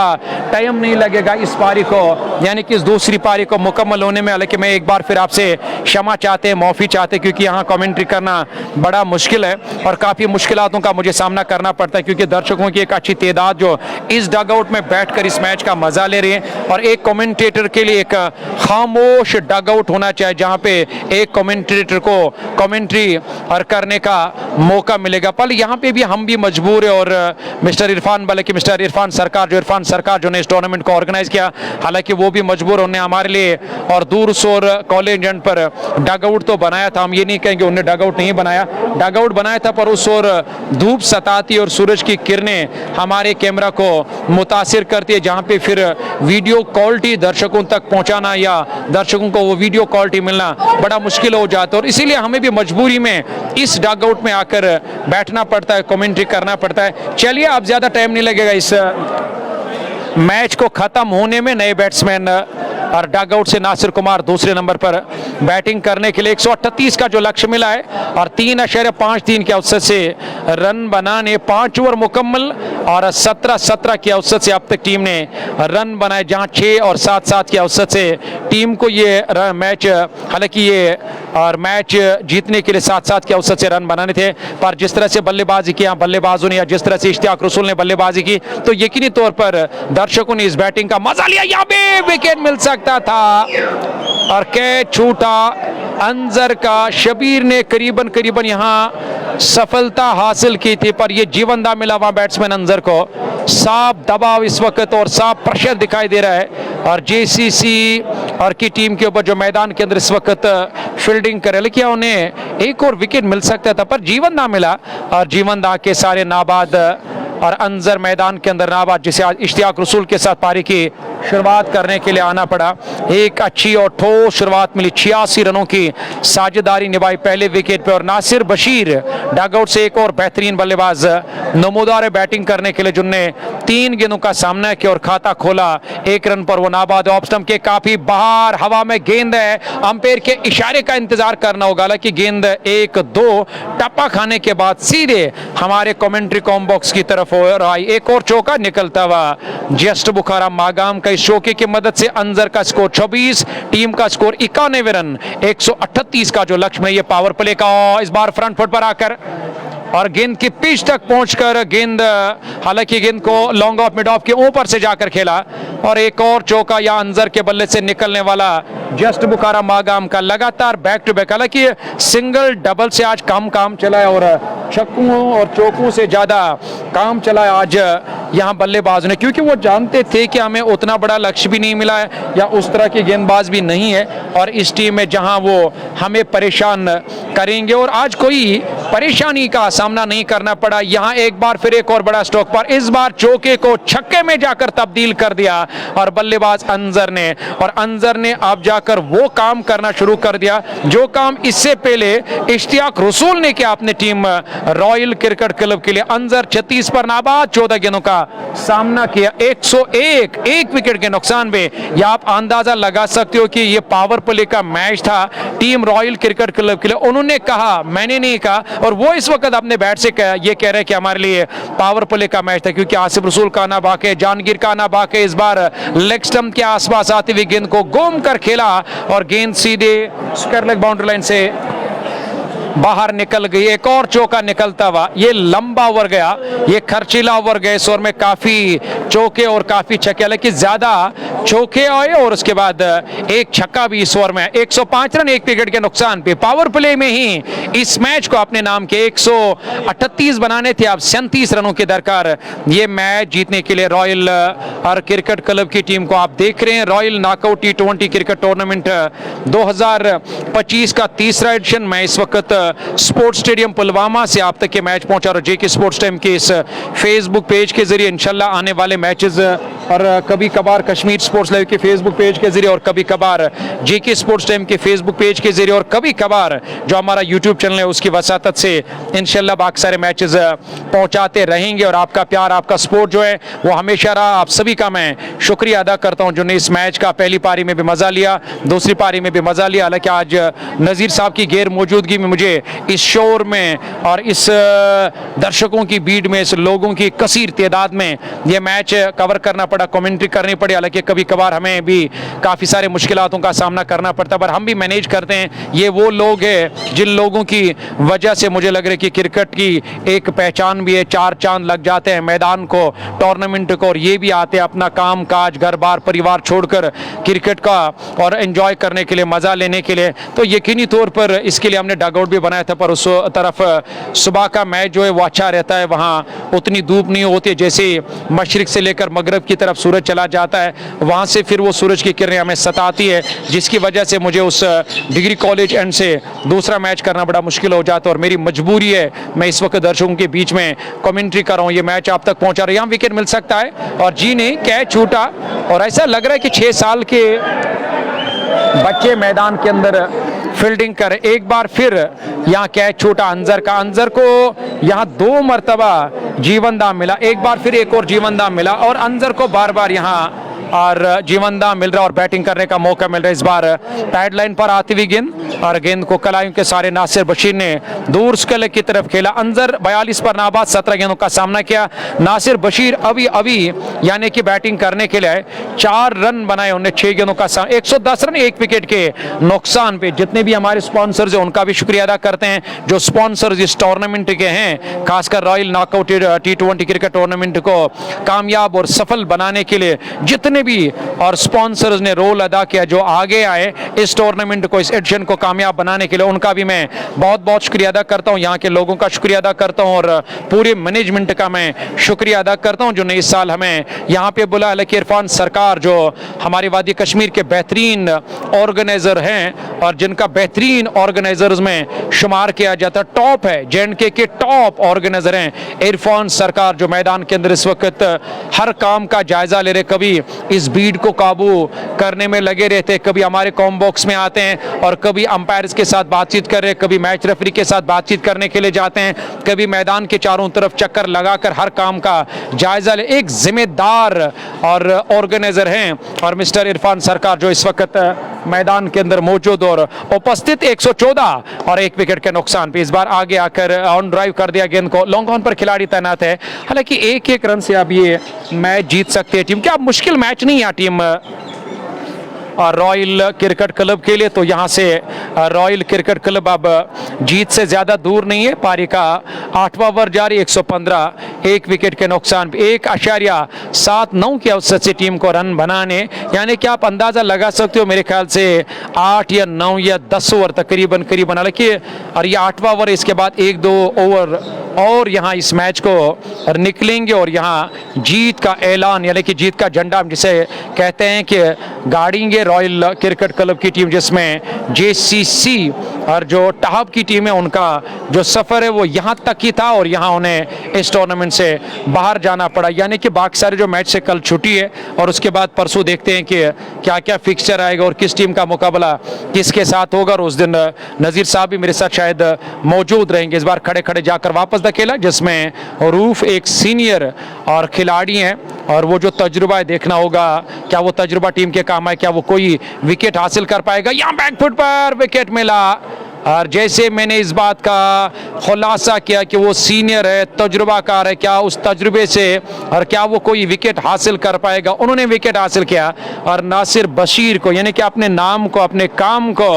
टाइम नहीं लगेगा इस पारी को, यानी कि इस दूसरी पारी को मुकम्मल होने में। हालांकि मैं एक बार फिर आपसे क्षमा चाहते हैं, माफ़ी चाहते, क्योंकि यहाँ कमेंट्री करना बड़ा मुश्किल है और काफ़ी मुश्किलातों का मुझे सामना करना पड़ता है, क्योंकि दर्शकों की एक अच्छी तादाद जो इस डग आउट में बैठकर इस मैच का मजा ले रही है। और एक कमेंटेटर के लिए एक खामोश डग आउट होना चाहिए, जहां पे एक कमेंटेटर को कमेंट्री और करने का मौका मिलेगा। पर यहाँ पे भी हम भी मजबूर है, और मिस्टर इरफान, बल्कि मिस्टर इरफान सरकार जो ने इस टूर्नामेंट को ऑर्गेनाइज किया, हालांकि वो भी मजबूर होने हमारे लिए और दूर सोर कॉलेज एंड पर डग आउट तो बनाया था। हम ये नहीं कहेंगे उन्हें डग आउट नहीं बनाया, डग आउट बनाया था, पर उस ओर धूप सताती और सूरज की किरणें हमारे कैमरा को मुतासिर करती है, जहां पे फिर वीडियो क्वालिटी दर्शकों तक पहुंचाना या दर्शकों को वो वीडियो क्वालिटी मिलना बड़ा मुश्किल हो जाता है। और इसीलिए हमें भी मजबूरी में इस डग आउट में आकर बैठना पड़ता है, कमेंट्री करना पड़ता है। चलिए, अब ज्यादा टाइम नहीं लगेगा इस मैच को खत्म होने में। नए बैट्समैन और डग आउट से नासिर कुमार दूसरे नंबर पर बैटिंग करने के लिए 138 का जो लक्ष्य मिला है और 3.53 के औसत से रन बनाने 5 ओवर मुकम्मल और 17 के औसत से अब तक टीम ने रन बनाए, जहां 6 और 7 के औसत से टीम को ये मैच, हालांकि ये और मैच जीतने के लिए 7 के औसत से रन बनाने थे, पर जिस तरह से बल्लेबाजी किया बल्लेबाजों ने या जिस तरह से इश्तियाक रसूल ने बल्लेबाजी की, तो यकीनी तौर पर दर्शकों ने इस बैटिंग का मजा लिया। यहाँ पे विकेट मिल सकता था और कैच छूटा अंजर का। शबीर ने करीबन यहाँ सफलता हासिल की थी, पर यह जीवनदा मिला वहां बैट्समैन अंजर को। साफ दबाव इस वक्त और साफ प्रेशर दिखाई दे रहा है, और जेसीसी और की टीम के ऊपर जो मैदान के अंदर इस वक्त फील्डिंग करे, लेकिन उन्हें एक और विकेट मिल सकता था, पर जीवनदा मिला और जीवनदा के सारे नाबाद और अंजर मैदान के अंदर नाबाद, जिसे आज इश्तियाक रसूल के साथ पारी की शुरुआत करने के लिए आना पड़ा। एक अच्छी और ठोस शुरुआत मिली, 86 रनों की साझेदारी निभाई पहले विकेट पे, और नासिर बशीर डग आउट से एक और बेहतरीन बल्लेबाज नमूदार बैटिंग करने के लिए, जिनने 3 गेंदों का सामना किया और खाता खोला। 1 रन पर वो नाबाद, ऑफ स्टंप के काफी बाहर, हवा में गेंद है, अंपायर के इशारे का इंतजार करना होगा। हालांकि गेंद 1-2 टप्पा खाने के बाद सीधे हमारे कमेंट्री कॉम बॉक्स की तरफ और आई। एक और चौका निकलता हुआ जस्ट बुखारा मागाम का। इस चौके की मदद से अंजर का स्कोर 26, टीम का स्कोर 91 रन, 138 का जो लक्ष्य है। ये पावर प्ले का इस बार फ्रंट फुट पर आकर और गेंद की पिच तक पहुंचकर गेंद, हालांकि गेंद को लॉन्ग ऑफ मिड ऑफ के ऊपर से जाकर खेला, और एक और चौका या अंजर के बल्ले से निकलने वाला जस्ट बुखारा मागाम का लगातार बैक टू बैक। हालांकि सिंगल डबल से आज काम चला है और छक्कों और चौकों से ज्यादा काम चला है आज यहाँ बल्लेबाज ने, क्योंकि वो जानते थे कि हमें उतना बड़ा लक्ष्य भी नहीं मिला है या उस तरह की गेंदबाज भी नहीं है, और इस टीम में जहां वो हमें परेशान करेंगे, और आज कोई परेशानी का सामना नहीं करना पड़ा। यहाँ एक बार फिर एक और बड़ा स्ट्रोक, पर इस बार चौके को छक्के में जाकर तब्दील कर दिया और बल्लेबाज अंजर ने, और अंजर ने अब जाकर वो काम करना शुरू कर दिया जो काम इससे पहले इश्तियाक रसूल ने किया अपनी टीम रॉयल क्रिकेट क्लब के लिए। अंजर 36 पर नाबाद 14 गेंदों का सामना किया, 101 1 विकेट के नुकसान में। या आप अंदाजा लगा सकते हो कि ये पावर प्ले का मैच था टीम रॉयल क्रिकेट क्लब के लिए। उन्होंने कहा, मैंने नहीं कहा, और वो इस वक्त अपने बैट से ये कह रहे हैं कि हमारे लिए पावर प्ले का मैच था, क्योंकि आसिफ रसूल का आना बाकी है, जहांगीर का आना बाकी है। इस बार लेग स्टंप के आसपास आती हुई गेंद को घूम कर खेला और गेंद सीधे स्क्वायर लेग बाउंड्री लाइन से बाहर निकल गई, एक और चौका निकलता हुआ, ये लंबा ओवर गया, ये खर्चीला ओवर गए। इस ओवर में काफी चौके और काफी छक्के, लेकिन ज्यादा चौके आए और उसके बाद एक छक्का भी इस ओवर में। 105 रन 1 विकेट के नुकसान पे पावर प्ले में ही इस मैच को अपने नाम के 138 बनाने थे, अब 37 रनों के दरकार ये मैच जीतने के लिए। रॉयल क्रिकेट क्लब की टीम को आप देख रहे हैं, royal knockout T20 cricket tournament 2025 का तीसरा एडिशन। मैं इस वक्त स्पोर्ट्स स्टेडियम पुलवामा से आप तक ये मैच पहुंचा रहा हूं जेके स्पोर्ट्स टाइम के इस फेसबुक पेज के जरिए। इंशाल्लाह आने वाले मैचेस और कभी कभार कश्मीर स्पोर्ट्स लाइव के फेसबुक पेज के जरिए और कभी कभार जेके स्पोर्ट्स टाइम के फेसबुक पेज के जरिए और कभी कभार जो हमारा यूट्यूब चैनल है उसकी वसातत से इंशाल्लाह बाकी सारे मैचेस पहुंचाते रहेंगे। और आपका प्यार, आपका सपोर्ट जो है वो हमेशा रहा। आप सभी का मैं शुक्रिया अदा करता हूं जिन्होंने इस मैच का पहली पारी में भी मजा लिया, दूसरी पारी में भी मजा लिया। हालांकि आज नज़ीर साहब की गैर मौजूदगी में मुझे इस शोर में और इस दर्शकों की भीड़ में, इस लोगों की कसीर तादाद में यह मैच कवर करना पड़ा, कमेंट्री करनी पड़ी। हालांकि कभी कभार हमें भी काफ़ी सारे मुश्किलातों का सामना करना पड़ता है, पर हम भी मैनेज करते हैं। ये वो लोग हैं जिन लोगों की वजह से मुझे लग रहा है कि क्रिकेट की एक पहचान भी है। 4 चांद लग जाते हैं मैदान को, टूर्नामेंट को, और ये भी आते हैं अपना काम काज, घर बार, परिवार छोड़कर क्रिकेट का और एंजॉय करने के लिए, मज़ा लेने के लिए। तो यकीनी तौर पर इसके लिए हमने डगआउट भी बनाया था, पर उस तरफ सुबह का मैच जो है वो अच्छा रहता है, वहाँ उतनी धूप नहीं होती है। जैसे मशरिक से लेकर मगरब की तरफ सूरज चला जाता है, वहाँ से फिर वो सूरज की किरणें हमें सताती है, जिसकी वजह से मुझे उस डिग्री कॉलेज एंड से दूसरा मैच करना बड़ा मुश्किल हो जाता है। और मेरी मजबूरी है, मैं इस वक्त दर्शकों के बीच में कमेंट्री कर रहा हूँ, ये मैच आप तक पहुँचा रहा है। यहाँ विकेट मिल सकता है और जी नहीं, कैच छूटा और ऐसा लग रहा है कि 6 साल के बच्चे मैदान के अंदर फील्डिंग कर। एक बार फिर यहाँ कैच छूटा अंजर का, अंजर को यहाँ 2 मरतबा जीवन दान मिला, एक बार फिर एक और जीवन दान मिला और अंजर को बार बार यहाँ और जीवन दान मिल रहा और बैटिंग करने का मौका मिल रहा है। इस बार पैड लाइन पर आती हुई गेंद और गेंद को कलाइयों के सारे नासिर बशीर ने दूर स्कल की तरफ खेला। अंजर 42 पर नाबाद 17 गेंदों का सामना किया। नासिर बशीर अभी यानी कि बैटिंग करने के लिए 4 रन बनाए, उन्हें 6 गेंदों का 110 रन 1 विकेट के नुकसान पे। जितने भी हमारे स्पॉन्सर्स हैं उनका भी शुक्रिया अदा करते हैं, जो स्पॉन्सर्स इस टूर्नामेंट के हैं, खासकर royal knockout T20 cricket tournament को कामयाब और सफल बनाने के लिए जितने भी और स्पॉन्सर्स ने रोल अदा किया, जो आगे आए इस टूर्नामेंट को, इस एडिशन को कामयाब बनाने के लिए, उनका भी मैं बहुत बहुत शुक्रिया अदा करता हूं। यहाँ के लोगों का शुक्रिया अदा करता हूं और पूरे मैनेजमेंट का मैं शुक्रिया अदा करता हूं जिन्होंने इस साल हमें यहाँ पे बुलाया। हालांकि इरफान सरकार जो हमारे वादी कश्मीर के बेहतरीन ऑर्गेनाइजर हैं और जिनका बेहतरीन ऑर्गेनाइजर्स में शुमार किया जाता है, टॉप है, JNK के टॉप ऑर्गेनाइजर हैं इरफान सरकार, जो मैदान के अंदर इस वक्त हर काम का जायजा ले रहे। कभी इस भीड़ को काबू करने में लगे रहते, कभी हमारे कॉम बॉक्स में आते हैं और कभी अंपायर्स के साथ बातचीत कर रहे, कभी मैच रेफरी के साथ बातचीत करने के लिए जाते हैं, कभी मैदान के चारों तरफ चक्कर लगाकर हर काम का जायजा ले। एक जिम्मेदार और ऑर्गेनाइजर हैं और मिस्टर इरफान सरकार जो इस वक्त मैदान के अंदर मौजूद और उपस्थित। 114 और 1 विकेट के नुकसान पे इस बार आगे आकर ऑन ड्राइव कर दिया गेंद को, लॉन्ग ऑन पर खिलाड़ी तैनात है। हालांकि 1-1 रन से अब ये मैच जीत सकती है टीम, क्या मुश्किल मैच नहीं है टीम रॉयल क्रिकेट क्लब के लिए। तो यहाँ से रॉयल क्रिकेट क्लब अब जीत से ज़्यादा दूर नहीं है। पारी का 8वां ओवर जारी, 115 1 विकेट के नुकसान, 1.79 की औसत से टीम को रन बनाने, यानी कि आप अंदाज़ा लगा सकते हो मेरे ख्याल से 8 या 9 या 10 ओवर तकरीबन हालांकि, और ये 8वां ओवर, इसके बाद 1-2 ओवर और यहाँ इस मैच को निकलेंगे और यहाँ जीत का ऐलान यानी कि जीत का झंडा जिसे कहते हैं कि गाड़ेंगे रॉयल क्रिकेट क्लब की टीम, जिसमें JCC और जो टाहब की टीम है उनका जो सफ़र है वो यहाँ तक ही था और यहाँ उन्हें इस टूर्नामेंट से बाहर जाना पड़ा। यानी कि बाकी सारे जो मैच से कल छुट्टी है और उसके बाद परसों देखते हैं कि क्या क्या फिक्सचर आएगा और किस टीम का मुकाबला किसके साथ होगा। और उस दिन नज़ीर साहब भी मेरे साथ शायद मौजूद रहेंगे। इस बार खड़े खड़े जाकर वापस धकेला, जिसमें रूफ एक सीनियर और खिलाड़ी हैं और वो जो तजुर्बा है देखना होगा क्या वो तजुर्बा टीम के काम है, क्या वो कोई विकेट हासिल कर पाएगा। यहाँ बैकफुट पर विकेट मिला और जैसे मैंने इस बात का खुलासा किया कि वो सीनियर है, तजुर्बाकार है, क्या उस तजुर्बे से और क्या वो कोई विकेट हासिल कर पाएगा, उन्होंने विकेट हासिल किया और नासिर बशीर को यानी कि अपने नाम को, अपने काम को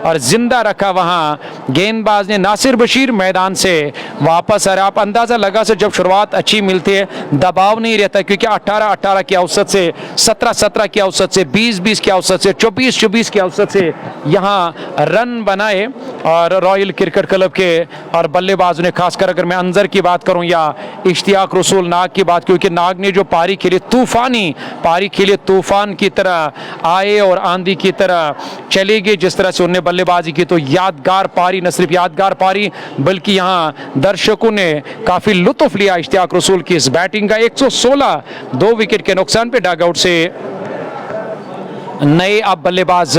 और जिंदा रखा। वहाँ गेंदबाज ने नासिर बशीर मैदान से वापस आ रहे। आप अंदाज़ा लगा से जब शुरुआत अच्छी मिलती है, दबाव नहीं रहता क्योंकि 18-18 की औसत से, 17-17 की औसत से, 20-20 की औसत से, 24-24 की औसत से यहाँ रन बनाए और रॉयल क्रिकेट क्लब के और बल्लेबाज ने, खासकर अगर मैं अंजर की बात करूं या इश्तियाक रसूल नाग की बात, क्योंकि नाग ने जो पारी खेली, तूफानी पारी खेली, तूफान की तरह आए और आंधी की तरह चली गई जिस तरह से उन्होंने बल्लेबाजी की, तो यादगार पारी, न सिर्फ यादगार पारी बल्कि यहाँ दर्शकों ने काफ़ी लुत्फ लिया इश्तियाक रसूल की इस बैटिंग का। 116 2 विकेट के नुकसान पे डगआउट से नए अब बल्लेबाज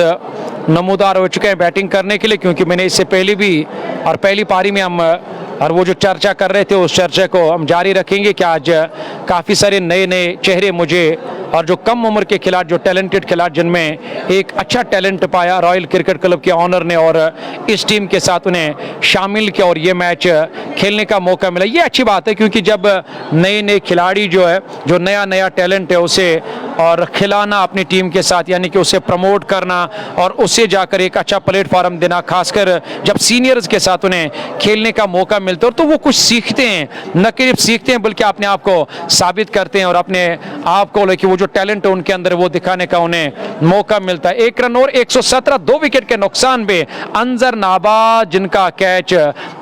नमूदार हो चुके हैं बैटिंग करने के लिए, क्योंकि मैंने इससे पहले भी और पहली पारी में हम और वो जो चर्चा कर रहे थे उस चर्चा को हम जारी रखेंगे कि आज काफ़ी सारे नए नए चेहरे मुझे और जो कम उम्र के खिलाड़ी, जो टैलेंटेड खिलाड़ी, जिनमें एक अच्छा टैलेंट पाया रॉयल क्रिकेट क्लब के ऑनर ने और इस टीम के साथ उन्हें शामिल किया और ये मैच खेलने का मौका मिला। ये अच्छी बात है क्योंकि जब नए नए खिलाड़ी जो है, जो नया नया टैलेंट है उसे और खिलाना अपनी टीम के साथ, यानी कि उसे प्रमोट करना और उसे जाकर एक अच्छा प्लेटफॉर्म देना, खासकर जब सीनियर्स के साथ उन्हें खेलने का मौका मिलता है तो वो कुछ सीखते हैं, न सिर्फ सीखते हैं बल्कि अपने आप को साबित करते हैं और अपने आप को लेकर वो जो टैलेंट है उनके अंदर वो दिखाने का उन्हें मौका मिलता है। 1 रन और 117 2 विकेट के नुकसान पे अंजर नाबा, जिनका कैच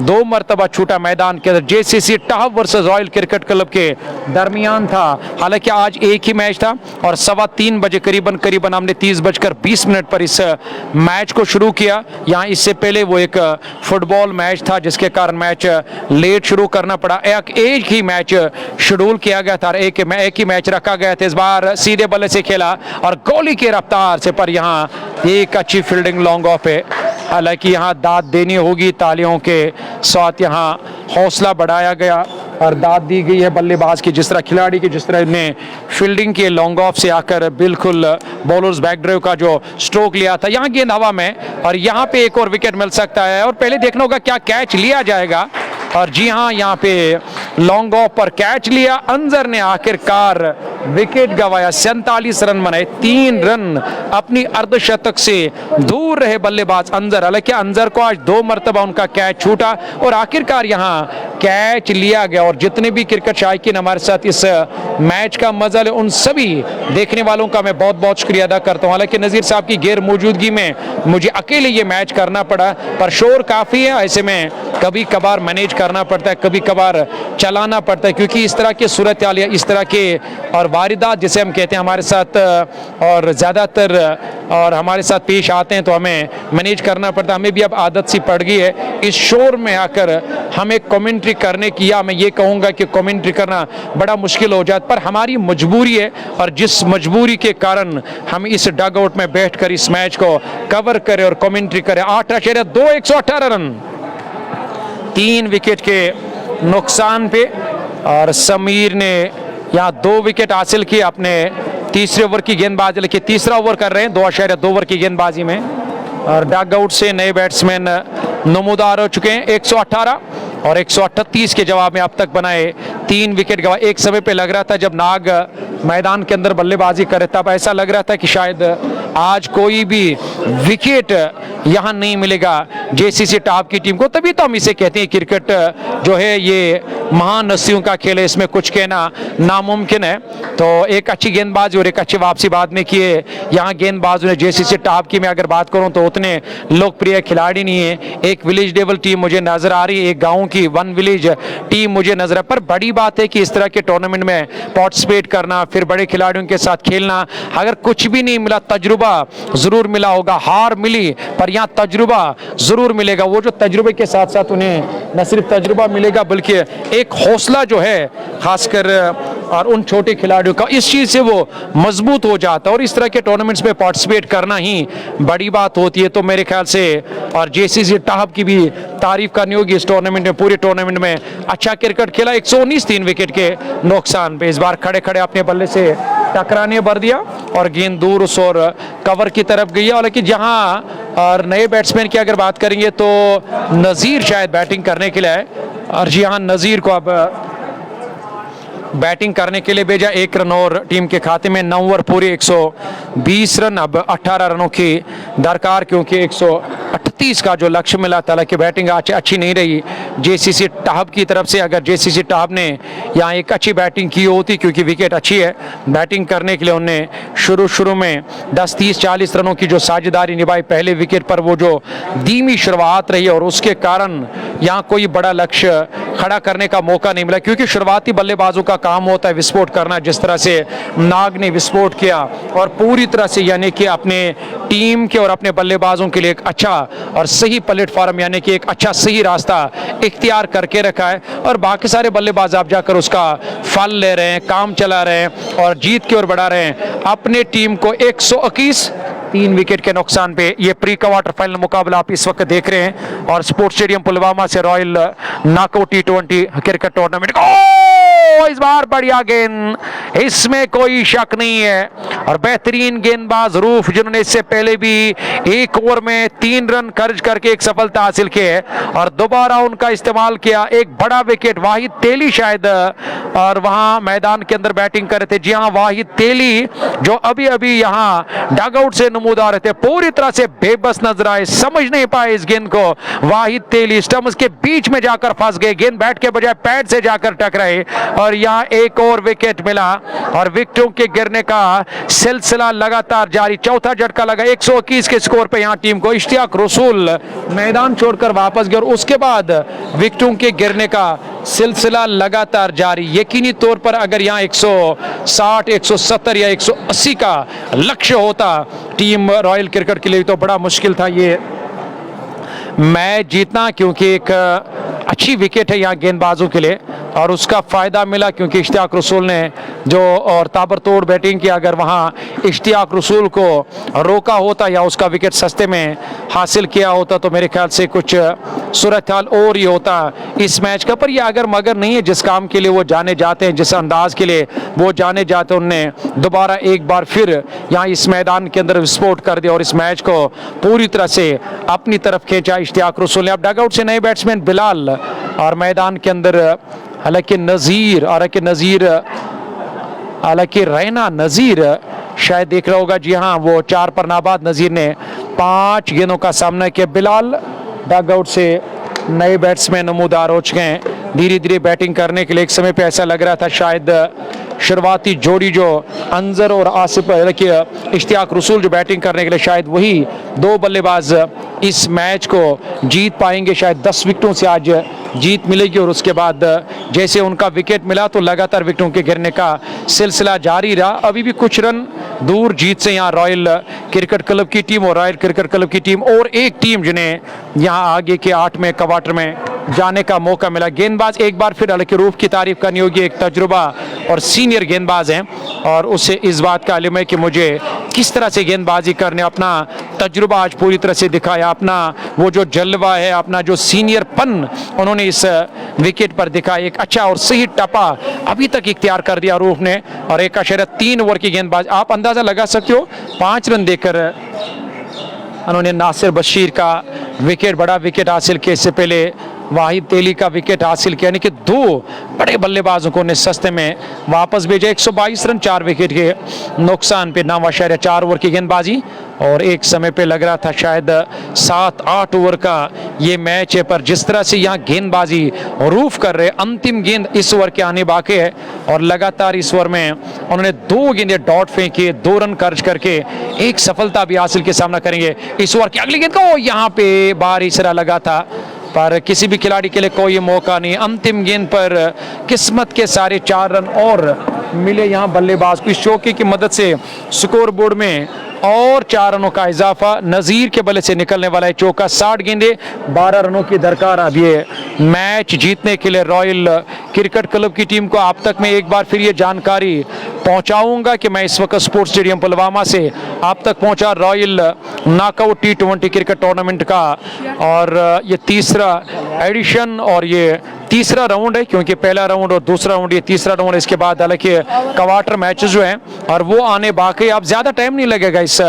2 मरतबा छूटा मैदान के अंदर, JCC tough versus royal cricket club के दरमियान था। हालांकि आज एक ही मैच था और 3:15 बजे करीबन हमने 30:20 पर इस मैच को शुरू किया। यहाँ इससे पहले वो एक फुटबॉल मैच था जिसके कारण मैच लेट शुरू करना पड़ा। एक ही मैच शेड्यूल किया गया था, एक ही मैच रखा गया था। इस बार सीधे बल्ले से खेला और गोली की रफ्तार से, पर यहाँ एक अच्छी फील्डिंग लॉन्ग ऑफ है। हालांकि यहाँ दाद देनी होगी, तालियों के साथ यहाँ हौसला बढ़ाया गया और दाद दी गई है बल्लेबाज की, जिस तरह खिलाड़ी की, जिस तरह ने फील्डिंग के लॉन्ग ऑफ से आकर बिल्कुल बॉलर्स बैक ड्राइव का जो स्ट्रोक लिया था। यहाँ गेंद हवा में और यहाँ पे एक और विकेट मिल सकता है और पहले देखना होगा क्या कैच लिया जाएगा। और जी हाँ, यहाँ पे लॉन्ग ऑफ पर कैच लिया, अंजर ने आखिरकार विकेट गंवाया, 47 रन बनाए, 3 रन अपनी अर्धशतक से दूर रहे बल्लेबाज अंजर। हालांकि अंजर को आज 2 मरतबा उनका कैच छूटा और आखिरकार यहाँ कैच लिया गया। और जितने भी क्रिकेट शायकीन हमारे साथ इस मैच का मजा ले, उन सभी देखने वालों का मैं बहुत बहुत शुक्रिया अदा करता हूँ। हालांकि नज़ीर साहब की गैर मौजूदगी में मुझे अकेले ये मैच करना पड़ा, पर शोर काफ़ी है, ऐसे में कभी कभार मैनेज करना पड़ता है, कभी कभार चलाना पड़ता है, क्योंकि इस तरह के सूरत हाल या इस तरह के और वारिदात जिसे हम कहते हैं हमारे साथ और ज़्यादातर और हमारे साथ पेश आते हैं, तो हमें मैनेज करना पड़ता है। हमें भी अब आदत सी पड़ गई है इस शोर में आकर हमें कमेंट्री करने की, या मैं ये कहूँगा कि कमेंट्री करना बड़ा मुश्किल हो जाता, पर हमारी मजबूरी है और जिस मजबूरी के कारण हम इस डग आउट में बैठ कर इस मैच को कवर करें और कमेंट्री करें। 8/2 118 रन 3 विकेट के नुकसान पे और समीर ने यहाँ 2 विकेट हासिल किए अपने तीसरे ओवर की गेंदबाजी, लेकिन तीसरा ओवर कर रहे हैं 2.2 ओवर की गेंदबाजी में। और डग आउट से नए बैट्समैन नमूदार हो चुके हैं। 118 और 138 के जवाब में अब तक बनाए 3 विकेट गंवाए। एक समय पे लग रहा था जब नाग मैदान के अंदर बल्लेबाजी करे तब ऐसा लग रहा था कि शायद आज कोई भी विकेट यहाँ नहीं मिलेगा जेसीसी टॉप की टीम को। तभी तो हम इसे कहते हैं क्रिकेट जो है ये महान हस्तियों का खेल है, इसमें कुछ कहना नामुमकिन है। तो एक अच्छी गेंदबाजी और एक अच्छी वापसी बाद में किए यहाँ गेंदबाजों ने। जेसीसी टॉप की मैं अगर बात करूँ तो उतने लोकप्रिय खिलाड़ी नहीं है। एक विलेज लेवल टीम मुझे नजर आ रही है, एक गाँव की 1 विलेज टीम मुझे नजर आ, पर बड़ी बात है कि इस तरह के टूर्नामेंट में पार्टिसिपेट करना, फिर बड़े खिलाड़ियों के साथ खेलना। अगर कुछ भी नहीं मिला, तजुर्बा जरूर मिला होगा, हार मिली पर यहाँ तजुर्बा जरूर मिलेगा। वो जो तजुर्बे के साथ साथ उन्हें न सिर्फ तजुर्बा मिलेगा बल्कि एक हौसला जो है खासकर और उन छोटे खिलाड़ियों का, इस चीज़ से वो मजबूत हो जाता है। और इस तरह के टूर्नामेंट्स में पार्टिसिपेट करना ही बड़ी बात होती है। तो मेरे ख्याल से और जेसीसी टॉप की भी तारीफ करनी होगी इस टूर्नामेंट में, पूरे टूर्नामेंट में अच्छा क्रिकेट खेला। 119 3 विकेट के नुकसान पे इस बार खड़े खड़े अपने बल्ले से टकराने भर दिया और गेंद दूर उस और कवर की तरफ गई है। हालांकि जहां और नए बैट्समैन की अगर बात करेंगे तो नज़ीर शायद बैटिंग करने के लिए आए, और जी हाँ, नज़ीर को अब बैटिंग करने के लिए भेजा। 1 रन और टीम के खाते में, 9 ओवर पूरे 120 रन, अब 18 रनों की दरकार, क्योंकि 138 का जो लक्ष्य मिला था। हालांकि बैटिंग आज अच्छी नहीं रही जेसीसी टाहब की तरफ से। अगर जेसीसी टाहब ने यहाँ एक अच्छी बैटिंग की होती, क्योंकि विकेट अच्छी है, बैटिंग करने के लिए उन्हें शुरू में 10, 30, 40 रनों की जो साझेदारी निभाई पहले विकेट पर, वो जो धीमी शुरुआत रही और उसके कारण यहाँ कोई बड़ा लक्ष्य खड़ा करने का मौका नहीं मिला, क्योंकि शुरुआती बल्लेबाजों का काम होता है विस्फोट करना। जिस तरह से नाग ने विस्फोट किया और पूरी तरह से यानी कि अपने टीम के और अपने बल्लेबाजों के लिए एक अच्छा और सही प्लेटफॉर्म यानी कि एक अच्छा सही रास्ता इख्तियार करके रखा है, और बाकी सारे बल्लेबाज आप जाकर उसका फल ले रहे हैं, काम चला रहे हैं और जीत की ओर बढ़ा रहे हैं अपने टीम को। 121 3 विकेट के नुकसान पे ये प्री क्वार्टर फाइनल मुकाबला आप इस वक्त देख रहे हैं, और स्पोर्ट्स स्टेडियम पुलवामा से royal knockout T20 cricket tournament. इस बार बढ़िया गेंद, इसमें कोई शक नहीं है, और बेहतरीन गेंदबाज रूफ, जिन्होंने इससे पहले भी 1 ओवर में 3 रन खर्च करके एक सफलता हासिल की है, और दोबारा उनका इस्तेमाल किया। एक बड़ा विकेट, वाहिद तेली शायद, और वहां मैदान के अंदर बैटिंग कर रहे थे। जी हां, वाहिद तेली जो अभी अभी यहां डगआउट से नमूदार थे, पूरी तरह से बेबस नजर आए, समझ नहीं पाए इस गेंद को। वाहिद तेली स्टम्प्स के बीच में जाकर फंस गए, गेंद बैट के बजाय पैड से जाकर टकराए, और यहां एक और विकेट मिला, और विकेटों के गिरने का सिलसिला लगातार जारी। चौथा झटका लगा 121 के स्कोर पे यहां टीम को। इश्तियाक रसूल मैदान छोड़कर वापस गए, और उसके बाद विकेटों के गिरने का सिलसिला लगातार जारी। यकीनी तौर पर अगर यहां 160, 170 या 180 का लक्ष्य होता टीम रॉयल क्रिकेट के लिए, तो बड़ा मुश्किल था ये मैच जीतना, क्योंकि एक अच्छी विकेट है यहाँ गेंदबाजों के लिए, और उसका फ़ायदा मिला क्योंकि इश्तियाक रसूल ने जो और ताबड़तोड़ बैटिंग की। अगर वहाँ इश्तियाक रसूल को रोका होता या उसका विकेट सस्ते में हासिल किया होता, तो मेरे ख्याल से कुछ सूरत हाल और ही होता इस मैच का। पर यह अगर मगर नहीं है, जिस काम के लिए वो जाने जाते हैं, जिस अंदाज के लिए वो जाने जाते हैं, उनने दोबारा एक बार फिर यहाँ इस मैदान के अंदर विस्फोट कर दिया और इस मैच को पूरी तरह से अपनी तरफ खींचा इश्तियाक रसूल ने। अब डगआउट से नए बैट्समैन बिलाल, और मैदान के अंदर हालांकि रैना नज़ीर शायद देख रहा होगा। जी हाँ, वो 4 पर नाबाद नज़ीर ने 5 गेंदों का सामना किया। बिलाल डगआउट से नए बैट्समैन नमूदार हो चुके हैं धीरे धीरे बैटिंग करने के लिए। एक समय पे ऐसा लग रहा था शायद शुरुआती जोड़ी जो अंजर और आसिफ इश्तियाक रसूल जो बैटिंग करने के लिए, शायद वही 2 बल्लेबाज इस मैच को जीत पाएंगे। शायद 10 विकेटों से आज जीत मिलेगी, और उसके बाद जैसे उनका विकेट मिला तो लगातार विकेटों के गिरने का सिलसिला जारी रहा। अभी भी कुछ रन दूर जीत से यहाँ रॉयल क्रिकेट क्लब की टीम और रॉयल क्रिकेट क्लब की टीम और एक टीम जिन्हें यहाँ आगे के 8वें क्वार्टर में जाने का मौका मिला। गेंदबाज एक बार फिर हालांकि रूफ की तारीफ करनी होगी, एक तजुर्बा और सीनियर गेंदबाज हैं, और उससे इस बात का इल्म है कि मुझे किस तरह से गेंदबाजी करने, अपना तजुर्बा आज पूरी तरह से दिखाया, अपना वो जो जलवा है, अपना जो सीनियर पन उन्होंने इस विकेट पर दिखाया। एक अच्छा और सही टप्पा अभी तक इख्तियार कर दिया रूफ ने, और 1.3 ओवर की गेंदबाज। आप अंदाजा लगा सकते हो 5 रन देकर उन्होंने नासिर बशीर का विकेट, बड़ा विकेट हासिल किया। इससे पहले वाहिद तेली का विकेट हासिल किया, यानी कि 2 बड़े बल्लेबाजों को ने सस्ते में वापस भेजा। 122 रन 4 विकेट के नुकसान पे 9.4 ओवर की गेंदबाजी, और एक समय पे लग रहा था शायद 7-8 ओवर का ये मैच है। पर जिस तरह से यहाँ गेंदबाजी रूफ कर रहे, अंतिम गेंद इस ओवर के आने बाकी है, और लगातार इस ओवर में उन्होंने 2 गेंदे डॉट फेंकी, 2 रन खर्च करके एक सफलता भी हासिल के सामना करेंगे। इस ओवर की अगली गेंद को यहाँ पे बाहरी सिरा लगा था, पर किसी भी खिलाड़ी के लिए कोई मौका नहीं। अंतिम गेंद पर किस्मत के सारे 4 रन और मिले यहाँ बल्लेबाज को। इस चौके की मदद से स्कोर बोर्ड में और 4 रनों का इजाफा। नज़ीर के बल्ले से निकलने वाला है चौका। 60 गेंदे 12 रनों की दरकार। अब ये मैच जीतने के लिए रॉयल क्रिकेट क्लब की टीम को आप तक मैं एक बार फिर ये जानकारी पहुंचाऊंगा कि मैं इस वक्त स्पोर्ट्स स्टेडियम पुलवामा से आप तक पहुंचा royal knockout T20 cricket tournament का, और ये 3रा एडिशन और ये तीसरा राउंड है, क्योंकि पहला राउंड और दूसरा राउंड, ये तीसरा राउंड, इसके बाद हालांकि क्वार्टर मैचेस जो हैं और वो आने बाकी। अब ज़्यादा टाइम नहीं लगेगा इस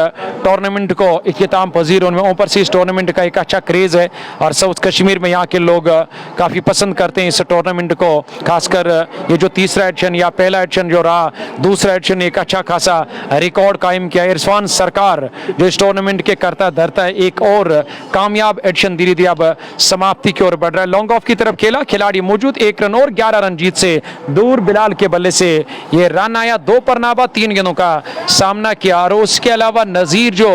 टूर्नामेंट को इख्तिताम पजीर होने में। ऊपर से इस टूर्नामेंट का एक अच्छा क्रेज़ है और साउथ कश्मीर में यहाँ के लोग काफ़ी पसंद करते हैं इस टूर्नामेंट को। खासकर ये जो तीसरा एडिशन या पहला एडिशन जो रहा, दूसरा एडिशन एक अच्छा खासा रिकॉर्ड कायम किया। इरफान सरकार जो इस टूर्नामेंट के करता धरता है, एक और कामयाब एडिशन धीरे धीरे अब समाप्ति की ओर बढ़ रहा है। लॉन्ग ऑफ की तरफ खेला, खिलाड़ी मौजूद, 1 रन और 11 रन जीत से दूर। बिलाल के बल्ले से ये रन आया, 2 पर नाबाद, 3 गेंदों का सामना किया। और उसके अलावा नजीर जो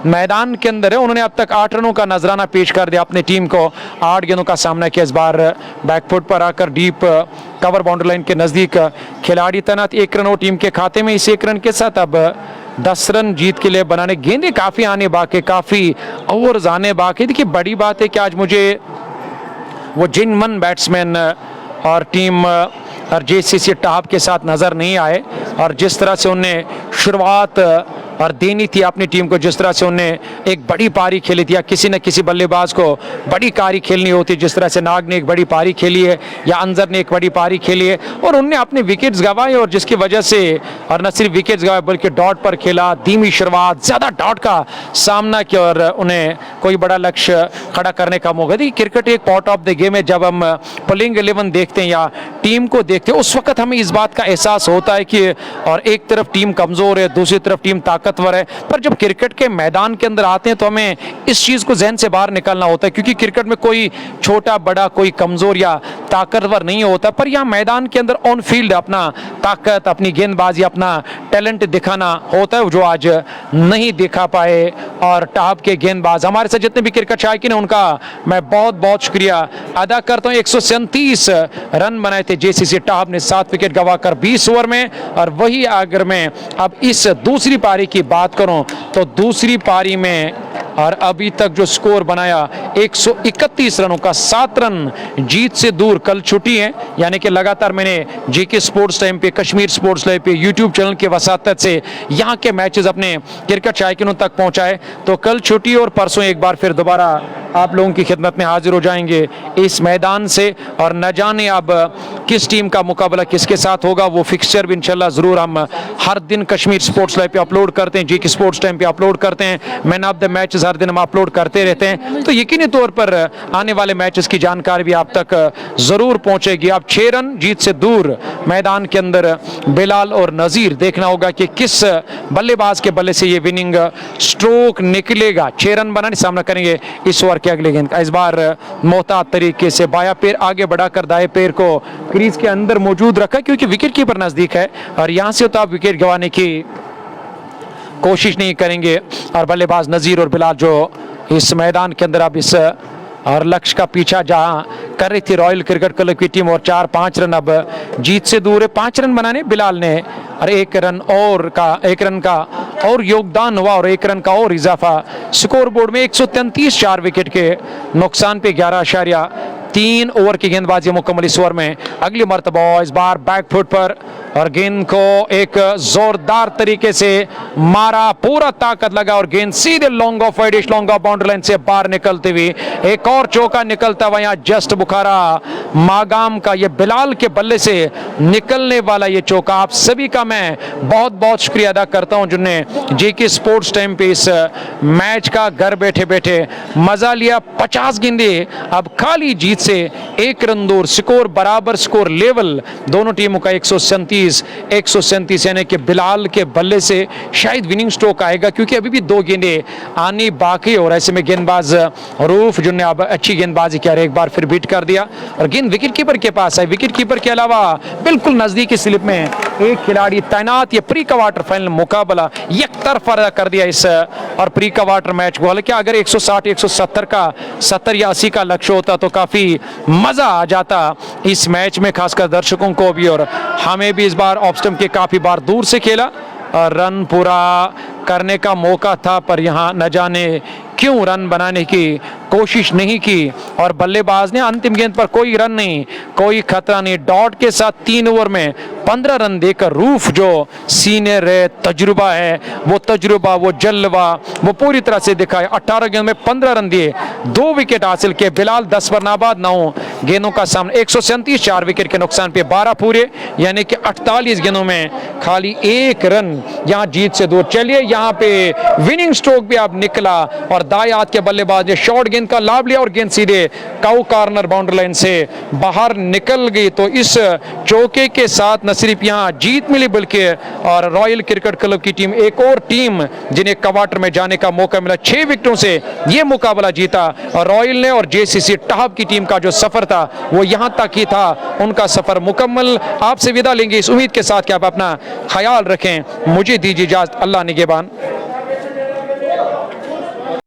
मैदान के अंदर है, उन्होंने अब तक 8 रनों का नजराना पेश कर दिया अपनी टीम को, 8 गेंदों का सामना किया। इस बार बैकफुट पर आकर डीप कवर बाउंड्री लाइन के नजदीक खिलाड़ी तैनात, 1 रन और टीम के खाते में। इस 1 रन के साथ अब 10 रन जीत के लिए बनाने, गेंदें काफी आने बाकी, काफी ओवर्स आने बाकी। देखिए बड़ी बात है कि आज मुझे वो जिन मन बैट्समैन और टीम और जेसीसी टॉप के साथ नजर नहीं आए, और जिस तरह से उन्हें शुरुआत और देनी थी अपनी टीम को, जिस तरह से उन्हें एक बड़ी पारी खेली थी, या किसी न किसी बल्लेबाज को बड़ी पारी खेलनी होती, जिस तरह से नाग ने एक बड़ी पारी खेली है या अंजर ने एक बड़ी पारी खेली है, और उनने अपने विकेट्स गंवाए, और जिसकी वजह से, और न सिर्फ विकेट्स गंवाए बल्कि डॉट पर खेला, धीमी शुरुआत, ज़्यादा डॉट का सामना किया और उन्हें कोई बड़ा लक्ष्य खड़ा करने का मौका दी। क्रिकेट एक पार्ट ऑफ द गेम है। जब हम प्लेइंग 11 देखते हैं या टीम को देखते हैं, उस वक्त हमें इस बात का एहसास होता है कि और एक तरफ टीम कमज़ोर है, दूसरी तरफ टीम ताकतवर है, पर जब क्रिकेट के मैदान के अंदर आते हैं तो हमें इस चीज़ को जहन से बाहर निकालना होता है, क्योंकि क्रिकेट में कोई छोटा बड़ा, कोई कमज़ोर या ताकतवर नहीं होता, पर यहाँ मैदान के अंदर ऑन फील्ड अपना ताकत, अपनी गेंदबाजी, अपना टैलेंट दिखाना होता है, जो आज नहीं दिखा पाए। और टॉप के गेंदबाज, हमारे साथ जितने भी क्रिकेट शायकीन हैं, उनका मैं बहुत बहुत शुक्रिया अदा करता हूँ। 137 रन बनाए थे जेसीसी टॉप ने 7 विकेट गंवाकर 20 ओवर में। और वही अगर मैं अब इस दूसरी पारी की बात करूं तो दूसरी पारी में और अभी तक जो स्कोर बनाया 131 रनों का, 7 रन जीत से दूर। कल छुट्टी है, यानी कि लगातार मैंने जेके स्पोर्ट्स टाइम पे, कश्मीर स्पोर्ट्स लाइव पे, यूट्यूब चैनल के वसातत से यहाँ के मैचेस अपने क्रिकेट शायकीनों तक पहुँचाए। तो कल छुट्टी और परसों एक बार फिर दोबारा आप लोगों की खिदमत में हाजिर हो जाएंगे इस मैदान से। और न जाने अब किस टीम का मुकाबला किसके साथ होगा, वो फिक्सचर भी इंशाल्लाह ज़रूर हम हर दिन कश्मीर स्पोर्ट्स लाइव पे अपलोड करते हैं, जेके स्पोर्ट्स टाइम पे अपलोड करते हैं, मैन ऑफ द मैच हर दिन हम अपलोड करते रहते हैं। तो यकीनी तौर पर आने वाले मैचेस की जानकारी भी आप तक ज़रूर पहुंचेगी। आप 6 रन जीत से दूर मैदान के अंदर बिलाल और नज़ीर, देखना होगा कि किस बल्लेबाज के बल्ले से ये विनिंग स्ट्रोक निकलेगा। 6 रन बनाने सामना करेंगे इस ओवर के अगले गेंद का। इस बार मोहतात तरीके से बाया पैर आगे बढ़ाकर दाएं पैर को क्रीज के अंदर मौजूद रखा, क्योंकि विकेट कीपर नजदीक है और यहां से तो आप विकेट गंवाने की कोशिश नहीं करेंगे। और बल्लेबाज नज़ीर और बिलाल जो इस मैदान के अंदर अब इस और लक्ष्य का पीछा जहां कर रही थी रॉयल क्रिकेट क्लब की टीम, और 4-5 रन अब जीत से दूर है। 5 रन बनाने बिलाल ने, और 1 रन का और योगदान हुआ और 1 रन का और इजाफा। स्कोर बोर्ड में 133, 4 विकेट के नुकसान पे 11.3 ओवर की गेंदबाजी मुकम्मल इस ओवर में। अगली मरतबा इस बार बैकफुट पर और गेंद को एक जोरदार तरीके से मारा, पूरा ताकत लगा और गेंद सीधे long off widish, long off boundary line से बाहर निकलते हुए एक और चौका निकलता हुआ यहाँ जस्ट बुखारा मागाम का, ये बिलाल के बल्ले से निकलने वाला ये चौका। आप सभी का मैं बहुत बहुत शुक्रिया अदा करता हूं जिन्होंने जेके स्पोर्ट्स टाइम पे इस मैच का घर बैठे बैठे मजा लिया। 50 गेंदे अब खाली जीत से 1 रन दूर, स्कोर बराबर, स्कोर लेवल दोनों टीमों का 137 यानी कि बिलाल के बल्ले से शायद विनिंग स्ट्रोक आएगा, क्योंकि अभी भी 2 गेंदें आनी बाकी। और ऐसे में गेंदबाज रूफ जिन्होंने अब अच्छी गेंदबाजी किया, एक बार फिर बीट कर दिया और गेंद विकेट कीपर के पास है। विकेट कीपर के अलावा बिल्कुल नजदीकी स्लिप में एक खिलाड़ी तैनात। ये प्री क्वार्टर फाइनल मुकाबला एक तरफा कर दिया इस और प्री क्वार्टर मैच को। हालांकि अगर 160-170 का 70 या 80 का लक्ष्य होता तो काफी मजा आ जाता इस मैच में, खासकर दर्शकों को भी और हमें भी। इस बार ऑफ स्टंप के काफी बार दूर से खेला और रन पूरा करने का मौका था, पर यहाँ न जाने क्यों रन बनाने की कोशिश नहीं की और बल्लेबाज ने अंतिम गेंद पर कोई रन नहीं, कोई खतरा नहीं, डॉट के साथ 3 ओवर में 15 रन देकर रूफ जो सीनियर है, तजुर्बा है, वो तजुर्बा, वो जलवा वो पूरी तरह से दिखाए। 18 गेंदों में 15 रन दिए, 2 विकेट हासिल किए। बिलाल 10 पर नाबाद, 9 गेंदों का सामना, 137, 4 विकेट के नुकसान पे 12 पूरे, यानी कि 48 गेंदों में खाली 1 रन यहां जीत से दूर। चलिए यहां पे विनिंग स्ट्रोक भी अब निकला और दाएं हाथ के बल्लेबाज ने शॉर्ट गेंद का लाभ लिया और गेंद सीधे काउ कॉर्नर बाउंड्री लाइन से बाहर निकल गई। तो इस चौके के साथ न सिर्फ यहां जीत मिली बल्कि और रॉयल क्रिकेट क्लब की टीम एक और टीम जिन्हें क्वार्टर में जाने का मौका मिला, 6 विकेटों से यह मुकाबला जीता। और रॉयल ने और जेसीसी टहाब की टीम का जो सफर था वो यहां तक ही था, उनका सफर मुकम्मल। आपसे विदा लेंगे इस उम्मीद के साथ कि आप अपना ख्याल रखें। मुझे दीजिए इजाजत, अल्लाह निगहबान।